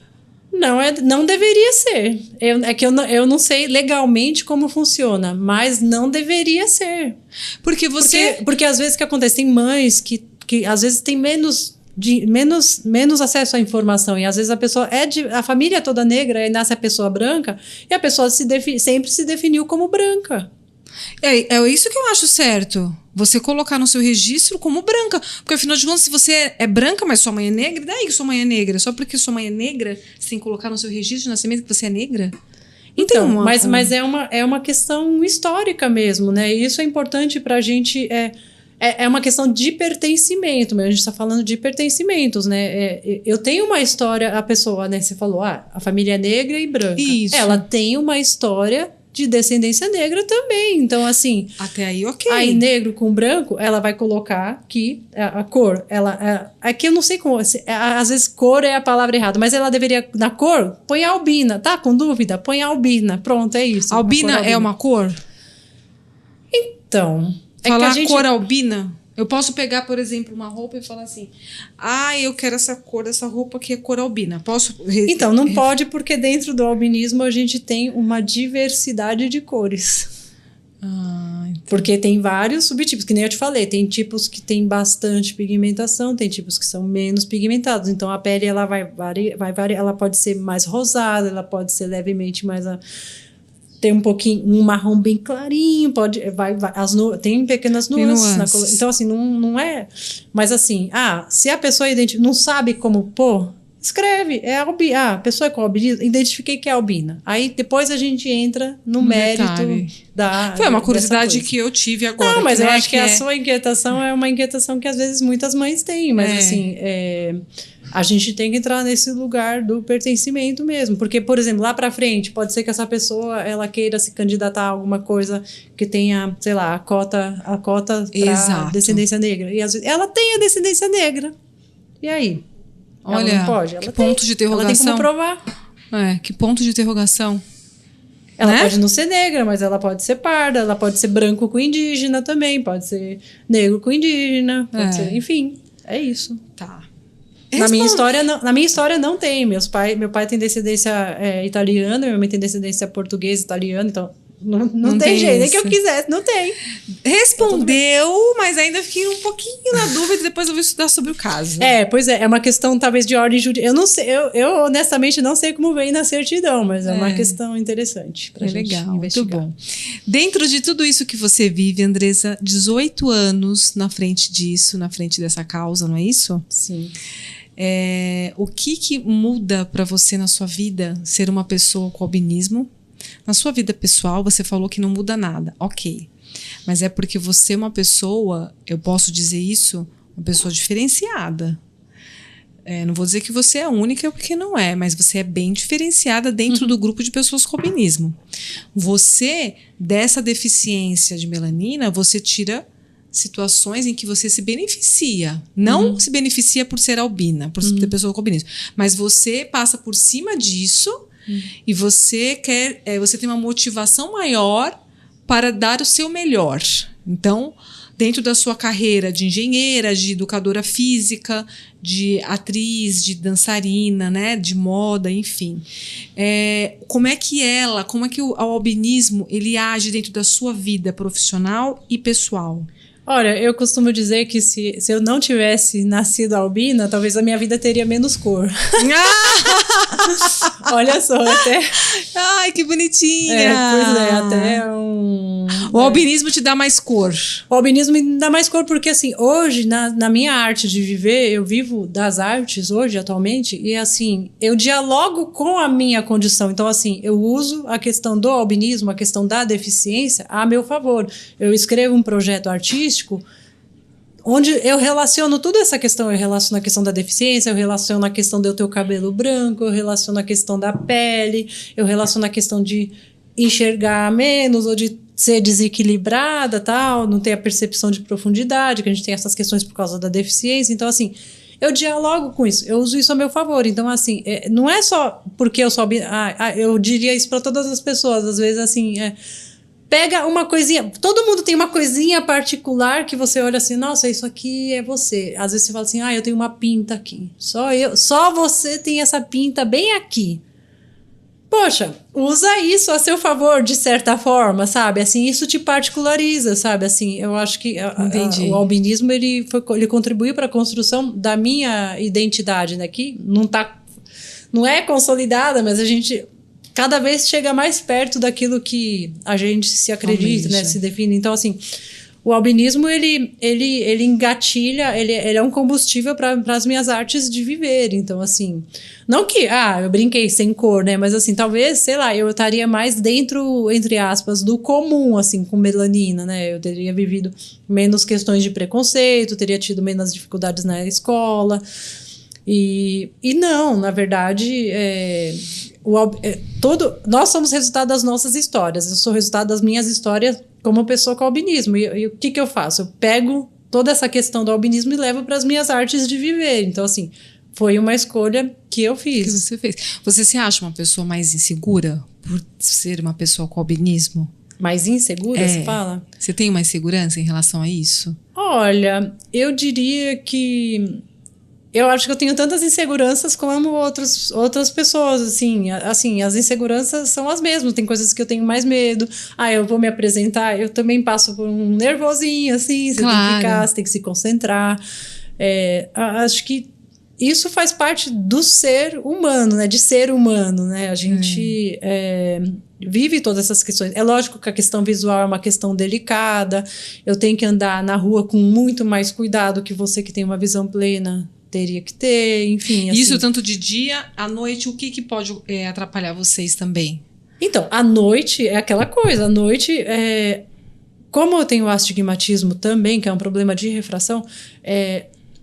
Não deveria ser. É que eu não sei legalmente como funciona, mas não deveria ser. Porque às vezes o que acontece, tem mães que às vezes tem menos acesso à informação, e às vezes a pessoa a família é toda negra, e nasce a pessoa branca, e a pessoa sempre se definiu como branca. É isso que eu acho certo. Você colocar no seu registro como branca. Porque afinal de contas, se você é branca, mas sua mãe é negra, daí que sua mãe é negra. Só porque sua mãe é negra, você tem que colocar no seu registro de nascimento que você é negra? Então, mas é uma questão histórica mesmo, né? E isso é importante pra gente. É uma questão de pertencimento, mas a gente está falando de pertencimentos, né? Eu tenho uma história, a pessoa, né? Você falou, a família é negra e branca. Isso. Ela tem uma história de descendência negra também. Então, assim... Até aí, ok. Aí, negro com branco, ela vai colocar que a cor, aqui eu não sei como... Às vezes, cor é a palavra errada, mas ela deveria... Na cor, põe albina. Tá com dúvida? Põe albina. Pronto, é isso. Albina é uma cor? Então... Falar cor albina? Eu posso pegar, por exemplo, uma roupa e falar assim, eu quero essa cor dessa roupa que é cor albina. Posso? Então, não pode, porque dentro do albinismo a gente tem uma diversidade de cores. Porque tem vários subtipos, que nem eu te falei, tem tipos que tem bastante pigmentação, tem tipos que são menos pigmentados. Então, a pele ela vai variar, ela pode ser mais rosada, ela pode ser levemente mais... Tem um marrom bem clarinho, tem pequenas nuances. Então, assim, não é... Mas, assim, se a pessoa não sabe como pôr, escreve. A pessoa é com albinismo, identifiquei que é albina. Aí, depois a gente entra no mérito da... Foi uma curiosidade que eu tive agora. Não, mas eu acho que a sua inquietação é uma inquietação que, às vezes, muitas mães têm. Mas, assim... A gente tem que entrar nesse lugar do pertencimento mesmo. Porque, por exemplo, lá pra frente, pode ser que essa pessoa ela queira se candidatar a alguma coisa que tenha, sei lá, a cota pra descendência negra. E às vezes ela tem a descendência negra. E aí? Olha, ela não pode? Que ponto de interrogação. Ela tem como provar. Que ponto de interrogação. Ela pode não ser negra, mas ela pode ser parda, ela pode ser branco com indígena também, pode ser negro com indígena, pode ser, enfim, é isso. Tá. Na minha história não tem. Meu pai tem descendência italiana, minha mãe tem descendência portuguesa, italiana, então Não tem jeito, nem que eu quisesse, não tem. Respondeu, mas ainda fiquei um pouquinho na dúvida, depois eu vou estudar sobre o caso. Pois é uma questão talvez de ordem jurídica. Eu não sei, eu honestamente não sei como vem na certidão, mas é uma questão interessante pra gente legal, investigar. muito bom. Dentro de tudo isso que você vive, Andressa, 18 anos na frente disso, na frente dessa causa, não é isso? Sim. O que muda para você na sua vida ser uma pessoa com albinismo? Na sua vida pessoal, você falou que não muda nada. Ok. Mas é porque você é uma pessoa, eu posso dizer isso, uma pessoa diferenciada. Não vou dizer que você é a única, porque não é, mas você é bem diferenciada dentro do grupo de pessoas com albinismo. Você, dessa deficiência de melanina, você tira situações em que você se beneficia. Não se beneficia por ser albina, por ser pessoa com albinismo. Mas você passa por cima disso e você você tem uma motivação maior para dar o seu melhor. Então, dentro da sua carreira de engenheira, de educadora física, de atriz, de dançarina, né, de moda, enfim. Como é que o albinismo ele age dentro da sua vida profissional e pessoal? Olha, eu costumo dizer que se eu não tivesse nascido albina, talvez a minha vida teria menos cor. Olha só, até... Ai, que bonitinha! Pois é, até um... O albinismo te dá mais cor. O albinismo me dá mais cor porque, assim, hoje, na minha arte de viver, eu vivo das artes hoje, atualmente, e, assim, eu dialogo com a minha condição. Então, assim, eu uso a questão do albinismo, a questão da deficiência, a meu favor. Eu escrevo um projeto artístico onde eu relaciono toda essa questão, eu relaciono a questão da deficiência, eu relaciono a questão de eu ter o cabelo branco, eu relaciono a questão da pele, eu relaciono a questão de enxergar menos ou de ser desequilibrada, tal, não ter a percepção de profundidade, que a gente tem essas questões por causa da deficiência. Então, assim, eu dialogo com isso, eu uso isso a meu favor. Então, assim, não é só porque eu sou... eu diria isso para todas as pessoas, às vezes, assim... Pega uma coisinha, todo mundo tem uma coisinha particular que você olha assim, nossa, isso aqui é você. Às vezes você fala assim, eu tenho uma pinta aqui. Só você tem essa pinta bem aqui. Poxa, usa isso a seu favor, de certa forma, sabe? Assim, isso te particulariza, sabe? Assim, eu acho que o albinismo, ele contribuiu para a construção da minha identidade, né? Que não é consolidada, mas a gente... cada vez chega mais perto daquilo que a gente se acredita, né, se define. Então, assim, o albinismo, ele engatilha, ele é um combustível para as minhas artes de viver. Então, assim, não que, eu brinquei sem cor, né, mas, assim, talvez, sei lá, eu estaria mais dentro, entre aspas, do comum, assim, com melanina, né, eu teria vivido menos questões de preconceito, teria tido menos dificuldades na escola. E não, na verdade, nós somos resultado das nossas histórias. Eu sou resultado das minhas histórias como pessoa com albinismo. E o que eu faço? Eu pego toda essa questão do albinismo e levo para as minhas artes de viver. Então, assim, foi uma escolha que eu fiz. Que você fez. Você se acha uma pessoa mais insegura por ser uma pessoa com albinismo? Mais insegura, você fala? Você tem uma insegurança em relação a isso? Olha, eu diria que... eu acho que eu tenho tantas inseguranças como outras pessoas, assim, as inseguranças são as mesmas, tem coisas que eu tenho mais medo, eu vou me apresentar, eu também passo por um nervosinho, assim, você tem que ficar, você tem que se concentrar, acho que isso faz parte do ser humano, né, de ser humano, né, a gente vive todas essas questões. É lógico que a questão visual é uma questão delicada, eu tenho que andar na rua com muito mais cuidado que você que tem uma visão plena teria que ter, enfim. Assim. Isso tanto de dia, à noite, o que pode atrapalhar vocês também? Então, à noite é aquela coisa, à noite, como eu tenho astigmatismo também, que é um problema de refração,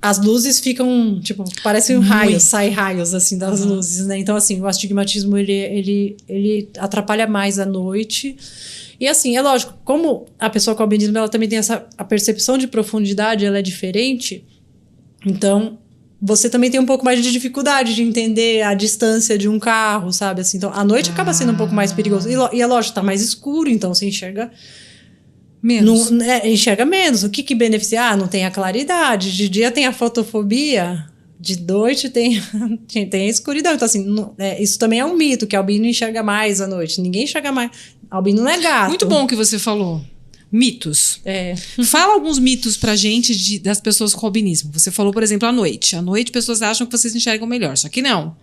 as luzes ficam, tipo, parecem raios, sai raios, assim, das luzes, né? Então, assim, o astigmatismo, ele atrapalha mais à noite. E, assim, é lógico, como a pessoa com albinismo, ela também tem a percepção de profundidade, ela é diferente, então... você também tem um pouco mais de dificuldade de entender a distância de um carro, sabe? Assim, então, à noite acaba sendo um pouco mais perigoso. E é lógico, tá mais escuro, então você enxerga menos. Enxerga menos. O que beneficia? Não tem a claridade. De dia tem a fotofobia, de noite tem a escuridão. Então, assim, isso também é um mito, que a albino enxerga mais à noite. Ninguém enxerga mais. Albino não é gato. Muito bom o que você falou. Mitos. Fala alguns mitos pra gente das pessoas com albinismo. Você falou, por exemplo, à noite. À noite, pessoas acham que vocês enxergam melhor. Só que não.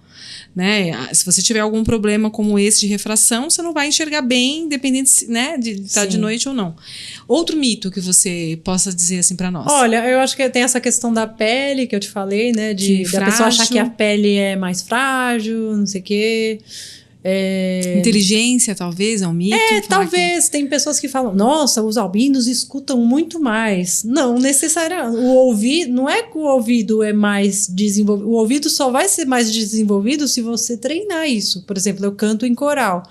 Né? Se você tiver algum problema como esse de refração, você não vai enxergar bem, independente, né, de estar de noite ou não. Outro mito que você possa dizer assim pra nós? Olha, eu acho que tem essa questão da pele que eu te falei, né? Da pessoa achar que a pele é mais frágil, não sei o quê. Inteligência, talvez, é um mito? Talvez. Tem pessoas que falam, nossa, os albinos escutam muito mais. Não necessariamente. O ouvido, não é que o ouvido é mais desenvolvido. O ouvido só vai ser mais desenvolvido se você treinar isso. Por exemplo, eu canto em coral.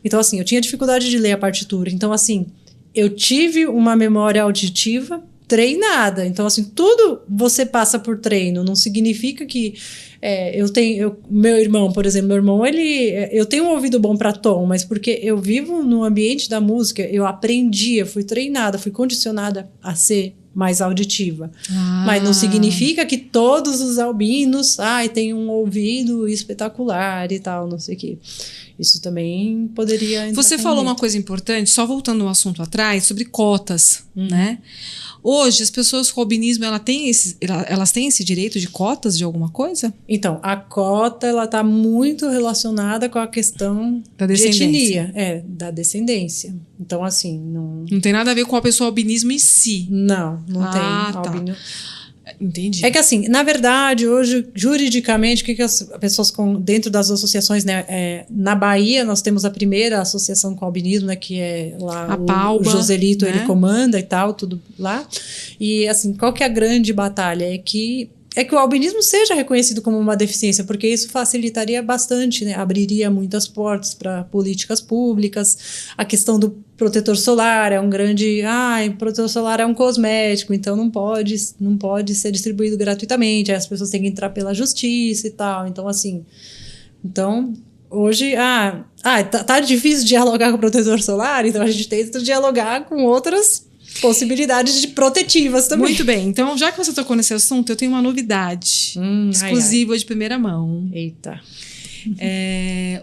Então, assim, eu tinha dificuldade de ler a partitura. Então, assim, eu tive uma memória auditiva treinada. Então, assim, tudo você passa por treino. Não significa que... meu irmão, por exemplo, eu tenho um ouvido bom para tom, mas porque eu vivo no ambiente da música, eu aprendi, eu fui treinada, fui condicionada a ser mais auditiva. Mas não significa que todos os albinos têm um ouvido espetacular e tal, não sei o quê. Isso também poderia entrar. Você falou uma coisa importante, só voltando um assunto atrás, sobre cotas, né? Hoje, as pessoas com albinismo, elas têm esse direito de cotas de alguma coisa? Então, a cota, ela está muito relacionada com a questão de etnia. Da descendência. Então, assim, não tem nada a ver com a pessoa albinismo em si. Não tem. Albino. Entendi. É que assim, na verdade, hoje, juridicamente, o que as pessoas dentro das associações, né? Na Bahia, nós temos a primeira associação com albinismo, né? Que é lá Palba, o Joselito, né? Ele comanda e tal, tudo lá. E assim, qual que é a grande batalha? É que o albinismo seja reconhecido como uma deficiência, porque isso facilitaria bastante, né? Abriria muitas portas para políticas públicas. A questão do protetor solar é um grande... protetor solar é um cosmético, então não pode ser distribuído gratuitamente, aí as pessoas têm que entrar pela justiça e tal. Então, assim... Hoje... tá difícil dialogar com o protetor solar, então a gente tenta dialogar com outras... possibilidades protetivas também. Muito bem. Então, já que você tocou nesse assunto, eu tenho uma novidade exclusiva de primeira mão. Eita.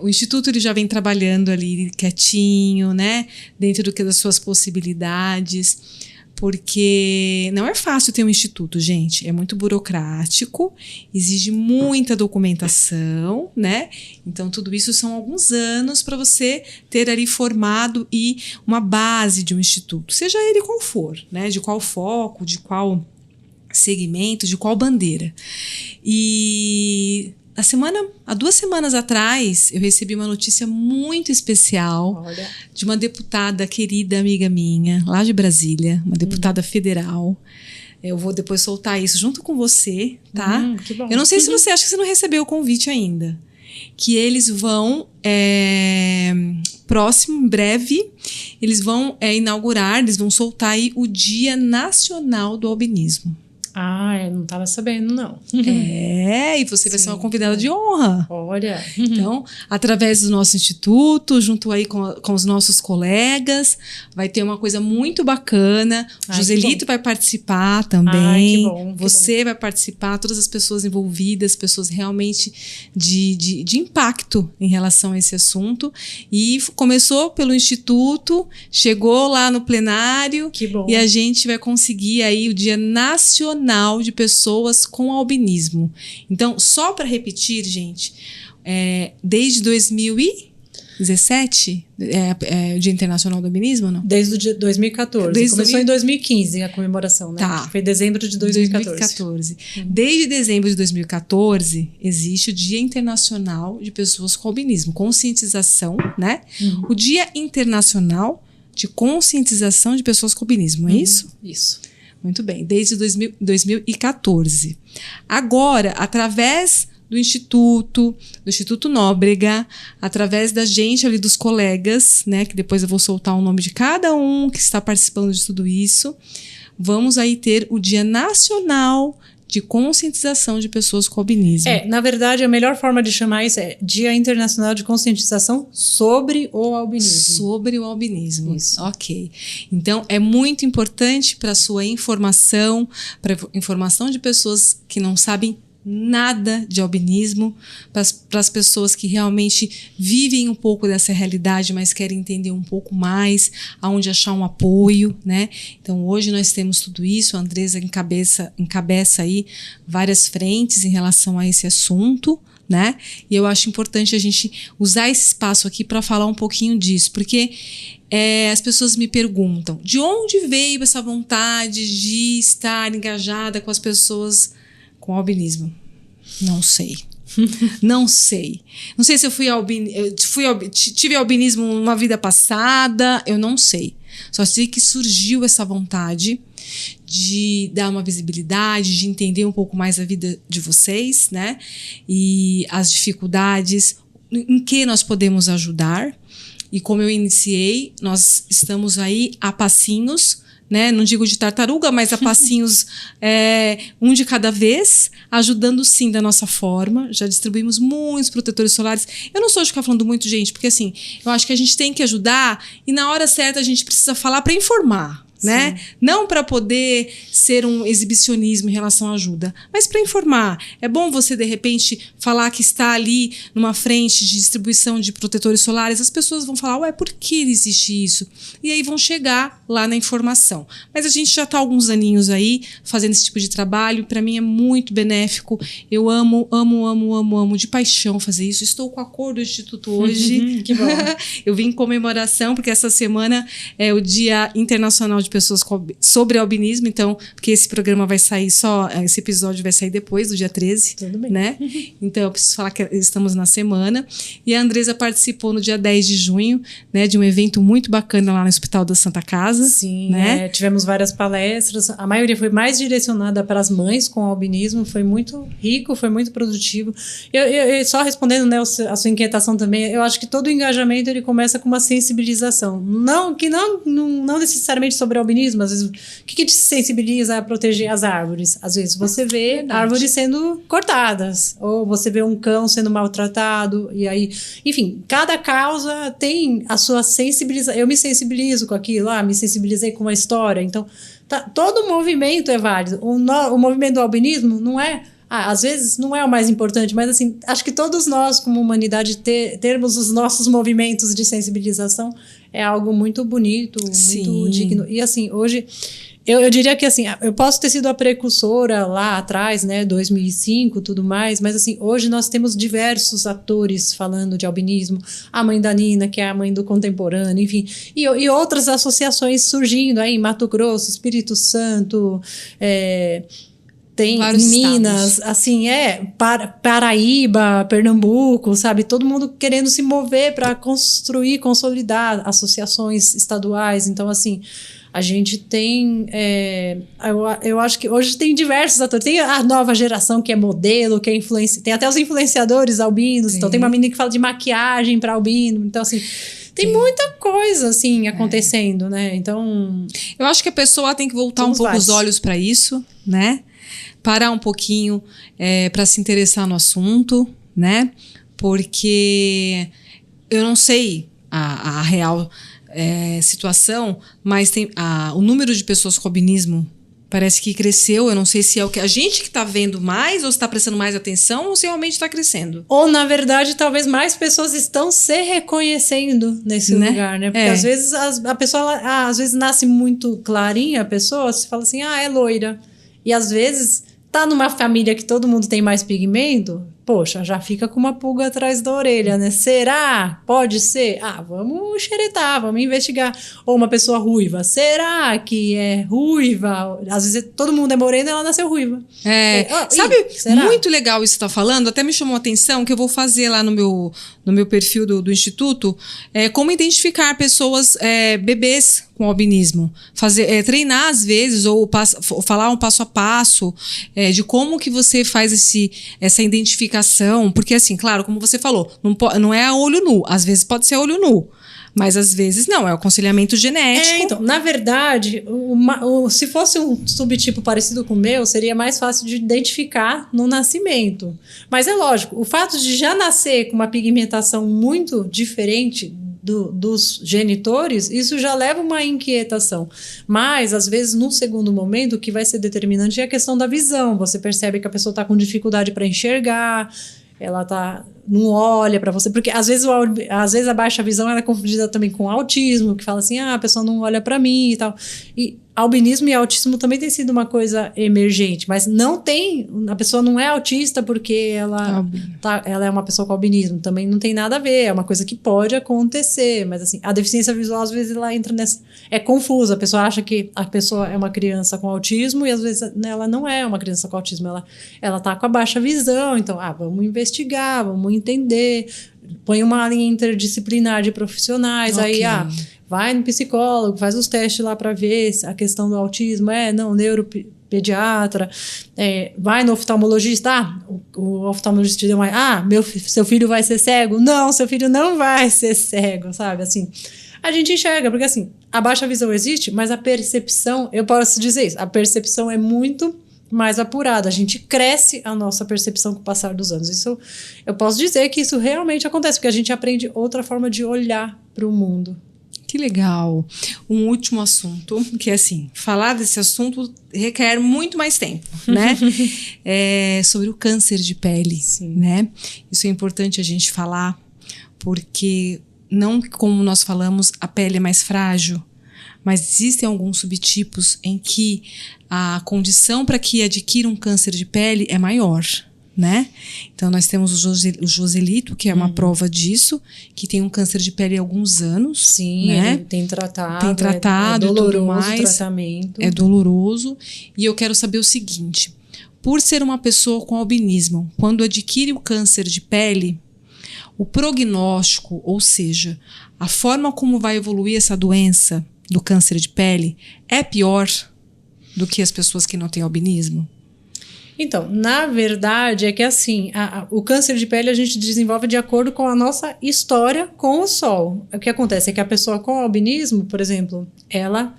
O Instituto ele já vem trabalhando ali quietinho, né? Dentro das suas possibilidades. Porque não é fácil ter um instituto, gente. É muito burocrático, exige muita documentação, né? Então, tudo isso são alguns anos para você ter ali formado e uma base de um instituto. Seja ele qual for, né? De qual foco, de qual segmento, de qual bandeira. E... há 2 semanas atrás, eu recebi uma notícia muito especial de uma deputada querida, amiga minha, lá de Brasília, uma deputada federal. Eu vou depois soltar isso junto com você, tá? Que bom. Eu não sei se você acha que você não recebeu o convite ainda. Que eles vão, próximo, em breve, eles vão inaugurar, eles vão soltar aí o Dia Nacional do Albinismo. Eu não estava sabendo, não. E você vai ser uma convidada de honra. Olha. Então, através do nosso instituto, junto aí com os nossos colegas, vai ter uma coisa muito bacana. O Joselito vai participar também. Que bom, você vai participar, todas as pessoas envolvidas, pessoas realmente de impacto em relação a esse assunto. E começou pelo instituto, chegou lá no plenário. Que bom. E a gente vai conseguir aí o Dia Nacional de pessoas com albinismo. Então, só para repetir, gente, desde 2017, o Dia Internacional do Albinismo, não? Desde o dia 2014. Começou em 2015 a comemoração, né? Tá. Foi em dezembro de 2014. Desde dezembro de 2014, existe o Dia Internacional de Pessoas com Albinismo. Conscientização, né? O Dia Internacional de Conscientização de Pessoas com Albinismo, é isso? Isso. Muito bem, desde 2014. Agora, através do Instituto Nóbrega, através da gente ali, dos colegas, né, que depois eu vou soltar o nome de cada um que está participando de tudo isso, vamos aí ter o Dia Nacional de Conscientização de Pessoas com Albinismo. Na verdade, a melhor forma de chamar isso é Dia Internacional de Conscientização sobre o Albinismo. Sobre o albinismo. Isso. Ok. Então, é muito importante para a sua informação, para a informação de pessoas que não sabem nada de albinismo, para as pessoas que realmente vivem um pouco dessa realidade, mas querem entender um pouco mais, aonde achar um apoio, né? Então hoje nós temos tudo isso, a Andresa encabeça aí várias frentes em relação a esse assunto, né? E eu acho importante a gente usar esse espaço aqui para falar um pouquinho disso, porque as pessoas me perguntam de onde veio essa vontade de estar engajada com as pessoas com albinismo. Não sei. Não sei. Não sei se eu tive albinismo numa vida passada, eu não sei. Só sei que surgiu essa vontade de dar uma visibilidade, de entender um pouco mais a vida de vocês, né? E as dificuldades, em que nós podemos ajudar. E como eu iniciei, nós estamos aí a passinhos, né? Não digo de tartaruga, mas a passinhos, um de cada vez, ajudando sim da nossa forma. Já distribuímos muitos protetores solares. Eu não sou de ficar falando muito, gente, porque assim, eu acho que a gente tem que ajudar e na hora certa a gente precisa falar para informar. Né? Não para poder ser um exibicionismo em relação à ajuda, mas para informar. É bom você, de repente, falar que está ali numa frente de distribuição de protetores solares, as pessoas vão falar, ué, por que existe isso? E aí vão chegar lá na informação. Mas a gente já está há alguns aninhos aí fazendo esse tipo de trabalho, para mim é muito benéfico. Eu amo de paixão fazer isso. Estou com a cor do Instituto hoje. Que bom. Eu vim em comemoração, porque essa semana é o Dia Internacional de Pessoas sobre albinismo, então, porque esse programa vai sair esse episódio vai sair depois do dia 13, tudo bem, né? Então eu preciso falar que estamos na semana, e a Andresa participou no dia 10 de junho, né, de um evento muito bacana lá no Hospital da Santa Casa. Sim, né? Tivemos várias palestras, a maioria foi mais direcionada para as mães com albinismo, foi muito rico, foi muito produtivo. Eu só respondendo, né, a sua inquietação também, eu acho que todo o engajamento ele começa com uma sensibilização, não necessariamente sobre albinismo, às vezes, o que te sensibiliza a proteger as árvores? Às vezes você vê árvores sendo cortadas, ou você vê um cão sendo maltratado, e aí, enfim, cada causa tem a sua sensibilização. Eu me sensibilizo com aquilo, me sensibilizei com uma história, então, todo movimento é válido. O movimento do albinismo não é, às vezes não é o mais importante, mas assim, acho que todos nós, como humanidade, termos os nossos movimentos de sensibilização é algo muito bonito, muito digno. E assim, hoje, eu diria que assim, eu posso ter sido a precursora lá atrás, né, 2005, tudo mais, mas assim, hoje nós temos diversos atores falando de albinismo, a mãe da Nina, que é a mãe do contemporâneo, enfim, e outras associações surgindo aí em Mato Grosso, Espírito Santo, tem vários Minas, estados. assim, Paraíba, Pernambuco, sabe? Todo mundo querendo se mover para construir, consolidar associações estaduais. Então, assim, a gente tem... eu acho que hoje tem diversos atores. Tem a nova geração que é modelo, que é tem até os influenciadores albinos. Então, tem uma menina que fala de maquiagem para albino. Então, assim... Tem muita coisa, assim, acontecendo, né? Então... Eu acho que a pessoa tem que voltar um pouco os olhos para isso, né? Parar um pouquinho para se interessar no assunto, né? Porque eu não sei a real situação, mas o número de pessoas com albinismo parece que cresceu. Eu não sei se é o que a gente que está vendo mais, ou está prestando mais atenção, ou se realmente está crescendo. Ou, na verdade, talvez mais pessoas estão se reconhecendo nesse lugar, né? Porque às vezes a pessoa, às vezes nasce muito clarinha, a pessoa se fala assim, é loira. E às vezes tá numa família que todo mundo tem mais pigmento, poxa, já fica com uma pulga atrás da orelha, né? Será? Pode ser? Vamos xeretar, vamos investigar. Ou uma pessoa ruiva, será que é ruiva? Às vezes todo mundo é moreno e ela nasceu ruiva. Sabe, muito legal isso que você tá falando, até me chamou a atenção, que eu vou fazer lá no meu perfil do Instituto, como identificar pessoas, bebês com albinismo. Treinar às vezes, ou falar um passo a passo de como que você faz essa identificação, porque assim, claro, como você falou, não é a olho nu, às vezes pode ser olho nu, mas às vezes não, é o aconselhamento genético. Então, na verdade, se fosse um subtipo parecido com o meu, seria mais fácil de identificar no nascimento. Mas é lógico, o fato de já nascer com uma pigmentação muito diferente dos genitores, isso já leva uma inquietação. Mas, às vezes, num segundo momento, o que vai ser determinante é a questão da visão. Você percebe que a pessoa está com dificuldade para enxergar, ela não olha para você, porque às vezes a baixa visão ela é confundida também com autismo, que fala assim, a pessoa não olha para mim e tal. E albinismo e autismo também tem sido uma coisa emergente, mas a pessoa não é autista porque ela é uma pessoa com albinismo, também não tem nada a ver, é uma coisa que pode acontecer, mas assim, a deficiência visual às vezes ela entra é confusa, a pessoa acha que a pessoa é uma criança com autismo e às vezes ela não é uma criança com autismo, ela tá com a baixa visão, então, vamos investigar, vamos entender, põe uma linha interdisciplinar de profissionais, okay. Aí, vai no psicólogo, faz os testes lá para ver a questão do autismo, neuropediatra, vai no oftalmologista, o oftalmologista deu seu filho vai ser cego? Não, seu filho não vai ser cego, sabe, assim, a gente enxerga, porque assim, a baixa visão existe, mas a percepção, eu posso dizer isso, a percepção é muito mais apurada, a gente cresce a nossa percepção com o passar dos anos, isso eu posso dizer que isso realmente acontece, porque a gente aprende outra forma de olhar para o mundo. Que legal. Um último assunto, que assim, falar desse assunto requer muito mais tempo, né? Sobre o câncer de pele, sim, né? Isso é importante a gente falar, porque não como nós falamos, a pele é mais frágil, mas existem alguns subtipos em que a condição para que adquira um câncer de pele é maior, né? Então nós temos o Joselito, que é uma prova disso, que tem um câncer de pele há alguns anos. Sim, né? Ele tem tratado é doloroso, tudo mais, o tratamento. É doloroso. E eu quero saber o seguinte, por ser uma pessoa com albinismo, quando adquire o câncer de pele, o prognóstico, ou seja, a forma como vai evoluir essa doença do câncer de pele é pior do que as pessoas que não têm albinismo? Então, na verdade, é que assim, o câncer de pele a gente desenvolve de acordo com a nossa história com o sol. O que acontece é que a pessoa com albinismo, por exemplo, ela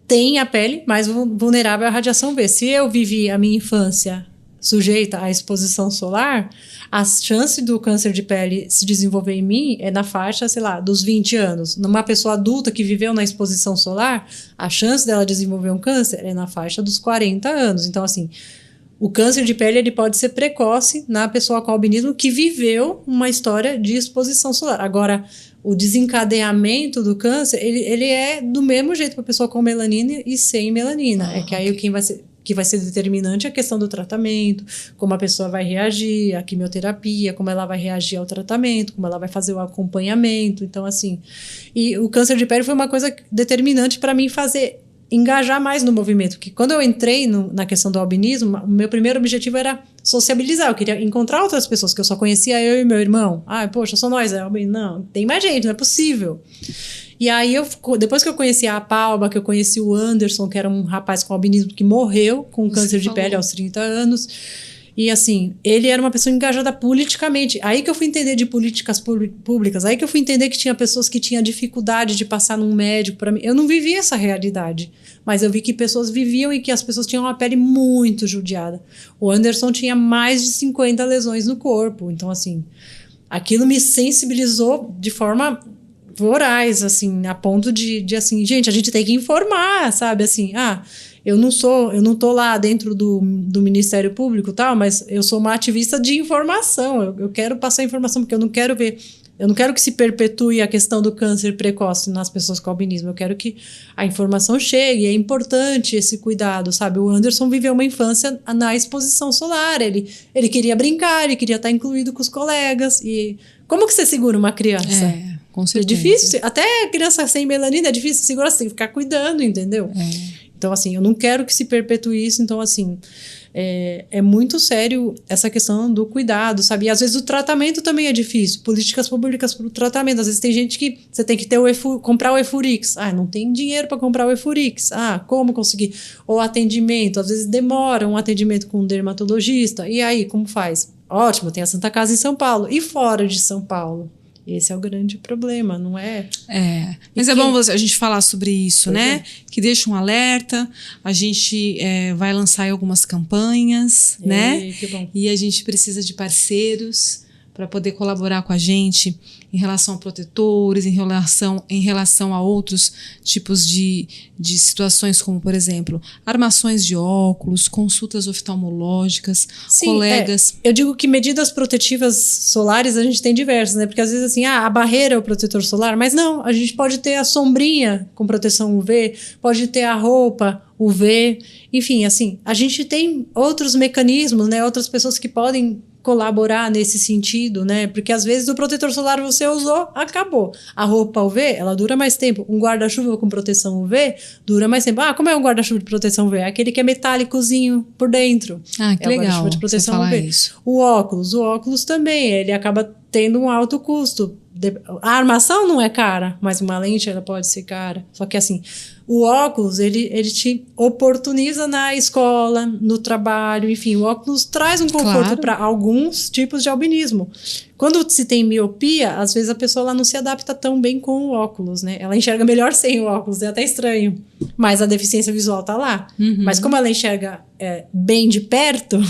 tem a pele mais vulnerável à radiação UV. Se eu vivi a minha infância sujeita à exposição solar, a chance do câncer de pele se desenvolver em mim é na faixa, sei lá, dos 20 anos. Numa pessoa adulta que viveu na exposição solar, a chance dela desenvolver um câncer é na faixa dos 40 anos. Então, assim, o câncer de pele ele pode ser precoce na pessoa com albinismo que viveu uma história de exposição solar. Agora, o desencadeamento do câncer, ele é do mesmo jeito para a pessoa com melanina e sem melanina. É que aí quem vai ser determinante é a questão do tratamento, como a pessoa vai reagir à quimioterapia, como ela vai reagir ao tratamento, como ela vai fazer o acompanhamento. Então, assim, e o câncer de pele foi uma coisa determinante para mim engajar mais no movimento, porque quando eu entrei na questão do albinismo, o meu primeiro objetivo era sociabilizar, eu queria encontrar outras pessoas, que eu só conhecia eu e meu irmão. Poxa, só nós, não, tem mais gente, não é possível. E aí, depois que eu conheci a Palba, que eu conheci o Anderson, que era um rapaz com albinismo que morreu com câncer de pele aos 30 anos, e assim, ele era uma pessoa engajada politicamente. Aí que eu fui entender de políticas públicas, aí que eu fui entender que tinha pessoas que tinham dificuldade de passar num médico para mim. Eu não vivia essa realidade, mas eu vi que pessoas viviam e que as pessoas tinham uma pele muito judiada. O Anderson tinha mais de 50 lesões no corpo, então assim, aquilo me sensibilizou de forma voraz, assim, a ponto de assim, gente, a gente tem que informar, sabe, assim, eu não tô lá dentro do Ministério Público e tal, mas eu sou uma ativista de informação, eu quero passar informação, porque eu não quero que se perpetue a questão do câncer precoce nas pessoas com albinismo, eu quero que a informação chegue, é importante esse cuidado, sabe, o Anderson viveu uma infância na exposição solar, ele queria brincar, ele queria estar incluído com os colegas, e como que você segura uma criança? Com certeza. É difícil, até criança sem melanina é difícil segurar, você tem que ficar cuidando, entendeu? Então, assim, eu não quero que se perpetue isso, então, assim, é muito sério essa questão do cuidado, sabe? E às vezes o tratamento também é difícil, políticas públicas para o tratamento, às vezes tem gente que você tem que ter comprar o Efurix, não tem dinheiro para comprar o Efurix, como conseguir? Ou atendimento, às vezes demora um atendimento com um dermatologista, e aí, como faz? Ótimo, tem a Santa Casa em São Paulo, e fora de São Paulo? Esse é o grande problema, não é? Mas é bom a gente falar sobre isso, né? Que deixa um alerta, a gente vai lançar algumas campanhas, né? Que bom. E a gente precisa de parceiros para poder colaborar com a gente em relação a protetores, em relação a outros tipos de situações, como, por exemplo, armações de óculos, consultas oftalmológicas, Sim, colegas. Eu digo que medidas protetivas solares a gente tem diversas, né? Porque às vezes assim, a barreira é o protetor solar, mas não, a gente pode ter a sombrinha com proteção UV, pode ter a roupa UV, enfim, assim, a gente tem outros mecanismos, né? Outras pessoas que podem colaborar nesse sentido, né? Porque às vezes o protetor solar você usou, acabou. A roupa UV, ela dura mais tempo. Um guarda-chuva com proteção UV dura mais tempo. Como é um guarda-chuva de proteção UV? É aquele que é metálicozinho por dentro. Que legal. Guarda-chuva de proteção UV. Isso. O óculos também, ele acaba tendo um alto custo. A armação não é cara, mas uma lente ela pode ser cara. Só que assim, o óculos, ele te oportuniza na escola, no trabalho, enfim, o óculos traz um conforto para alguns tipos de albinismo. Quando se tem miopia, às vezes a pessoa ela não se adapta tão bem com o óculos, né? Ela enxerga melhor sem o óculos, é até estranho. Mas a deficiência visual tá lá. Mas como ela enxerga bem de perto,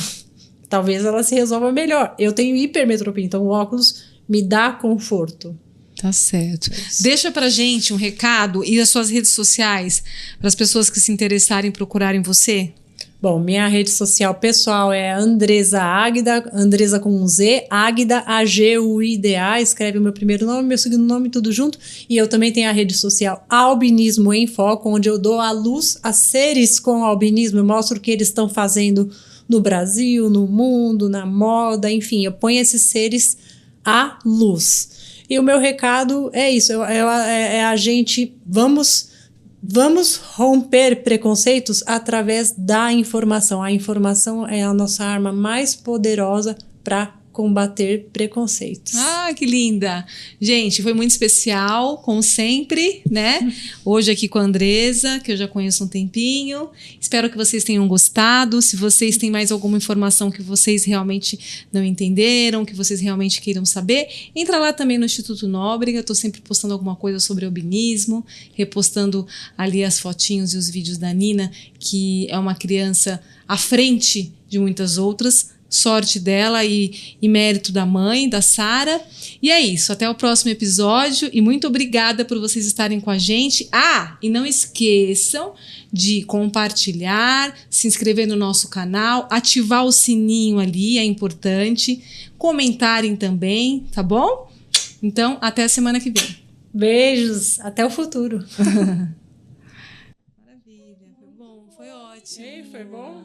talvez ela se resolva melhor. Eu tenho hipermetropia, então o óculos me dá conforto. Tá certo. Deixa pra gente um recado e as suas redes sociais para as pessoas que se interessarem em procurarem você. Bom, minha rede social pessoal é Andresa Águida, Andresa com um Z, Águida, Aguida, escreve o meu primeiro nome, meu segundo nome, tudo junto. E eu também tenho a rede social Albinismo em Foco, onde eu dou a luz a seres com albinismo, eu mostro o que eles estão fazendo no Brasil, no mundo, na moda, enfim, eu ponho esses seres à luz. E o meu recado é isso, é a gente, vamos romper preconceitos através da informação. A informação é a nossa arma mais poderosa para combater preconceitos. Que linda! Gente, foi muito especial, como sempre, né? Hoje aqui com a Andresa, que eu já conheço há um tempinho. Espero que vocês tenham gostado. Se vocês têm mais alguma informação que vocês realmente não entenderam, que vocês realmente queiram saber, entra lá também no Instituto Nóbrega. Eu tô sempre postando alguma coisa sobre albinismo, repostando ali as fotinhos e os vídeos da Nina, que é uma criança à frente de muitas outras. Sorte dela e mérito da mãe, da Sara. E é isso, até o próximo episódio e muito obrigada por vocês estarem com a gente. E não esqueçam de compartilhar, se inscrever no nosso canal, ativar o sininho ali, é importante, comentarem também, tá bom? Então, até a semana que vem. Beijos, até o futuro. Maravilha, foi bom, foi ótimo. Ei, foi bom?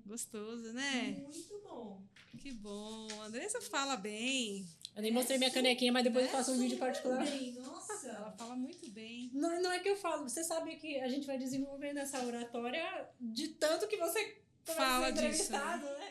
Gostoso, né? Muito bom. Que bom. A Andressa fala bem. Eu nem mostrei minha canequinha, mas depois eu faço um vídeo particular. Bem, nossa. Ela fala muito bem. Não é que eu falo, você sabe que a gente vai desenvolvendo essa oratória de tanto que você Fala ser disso, entrevistado, né?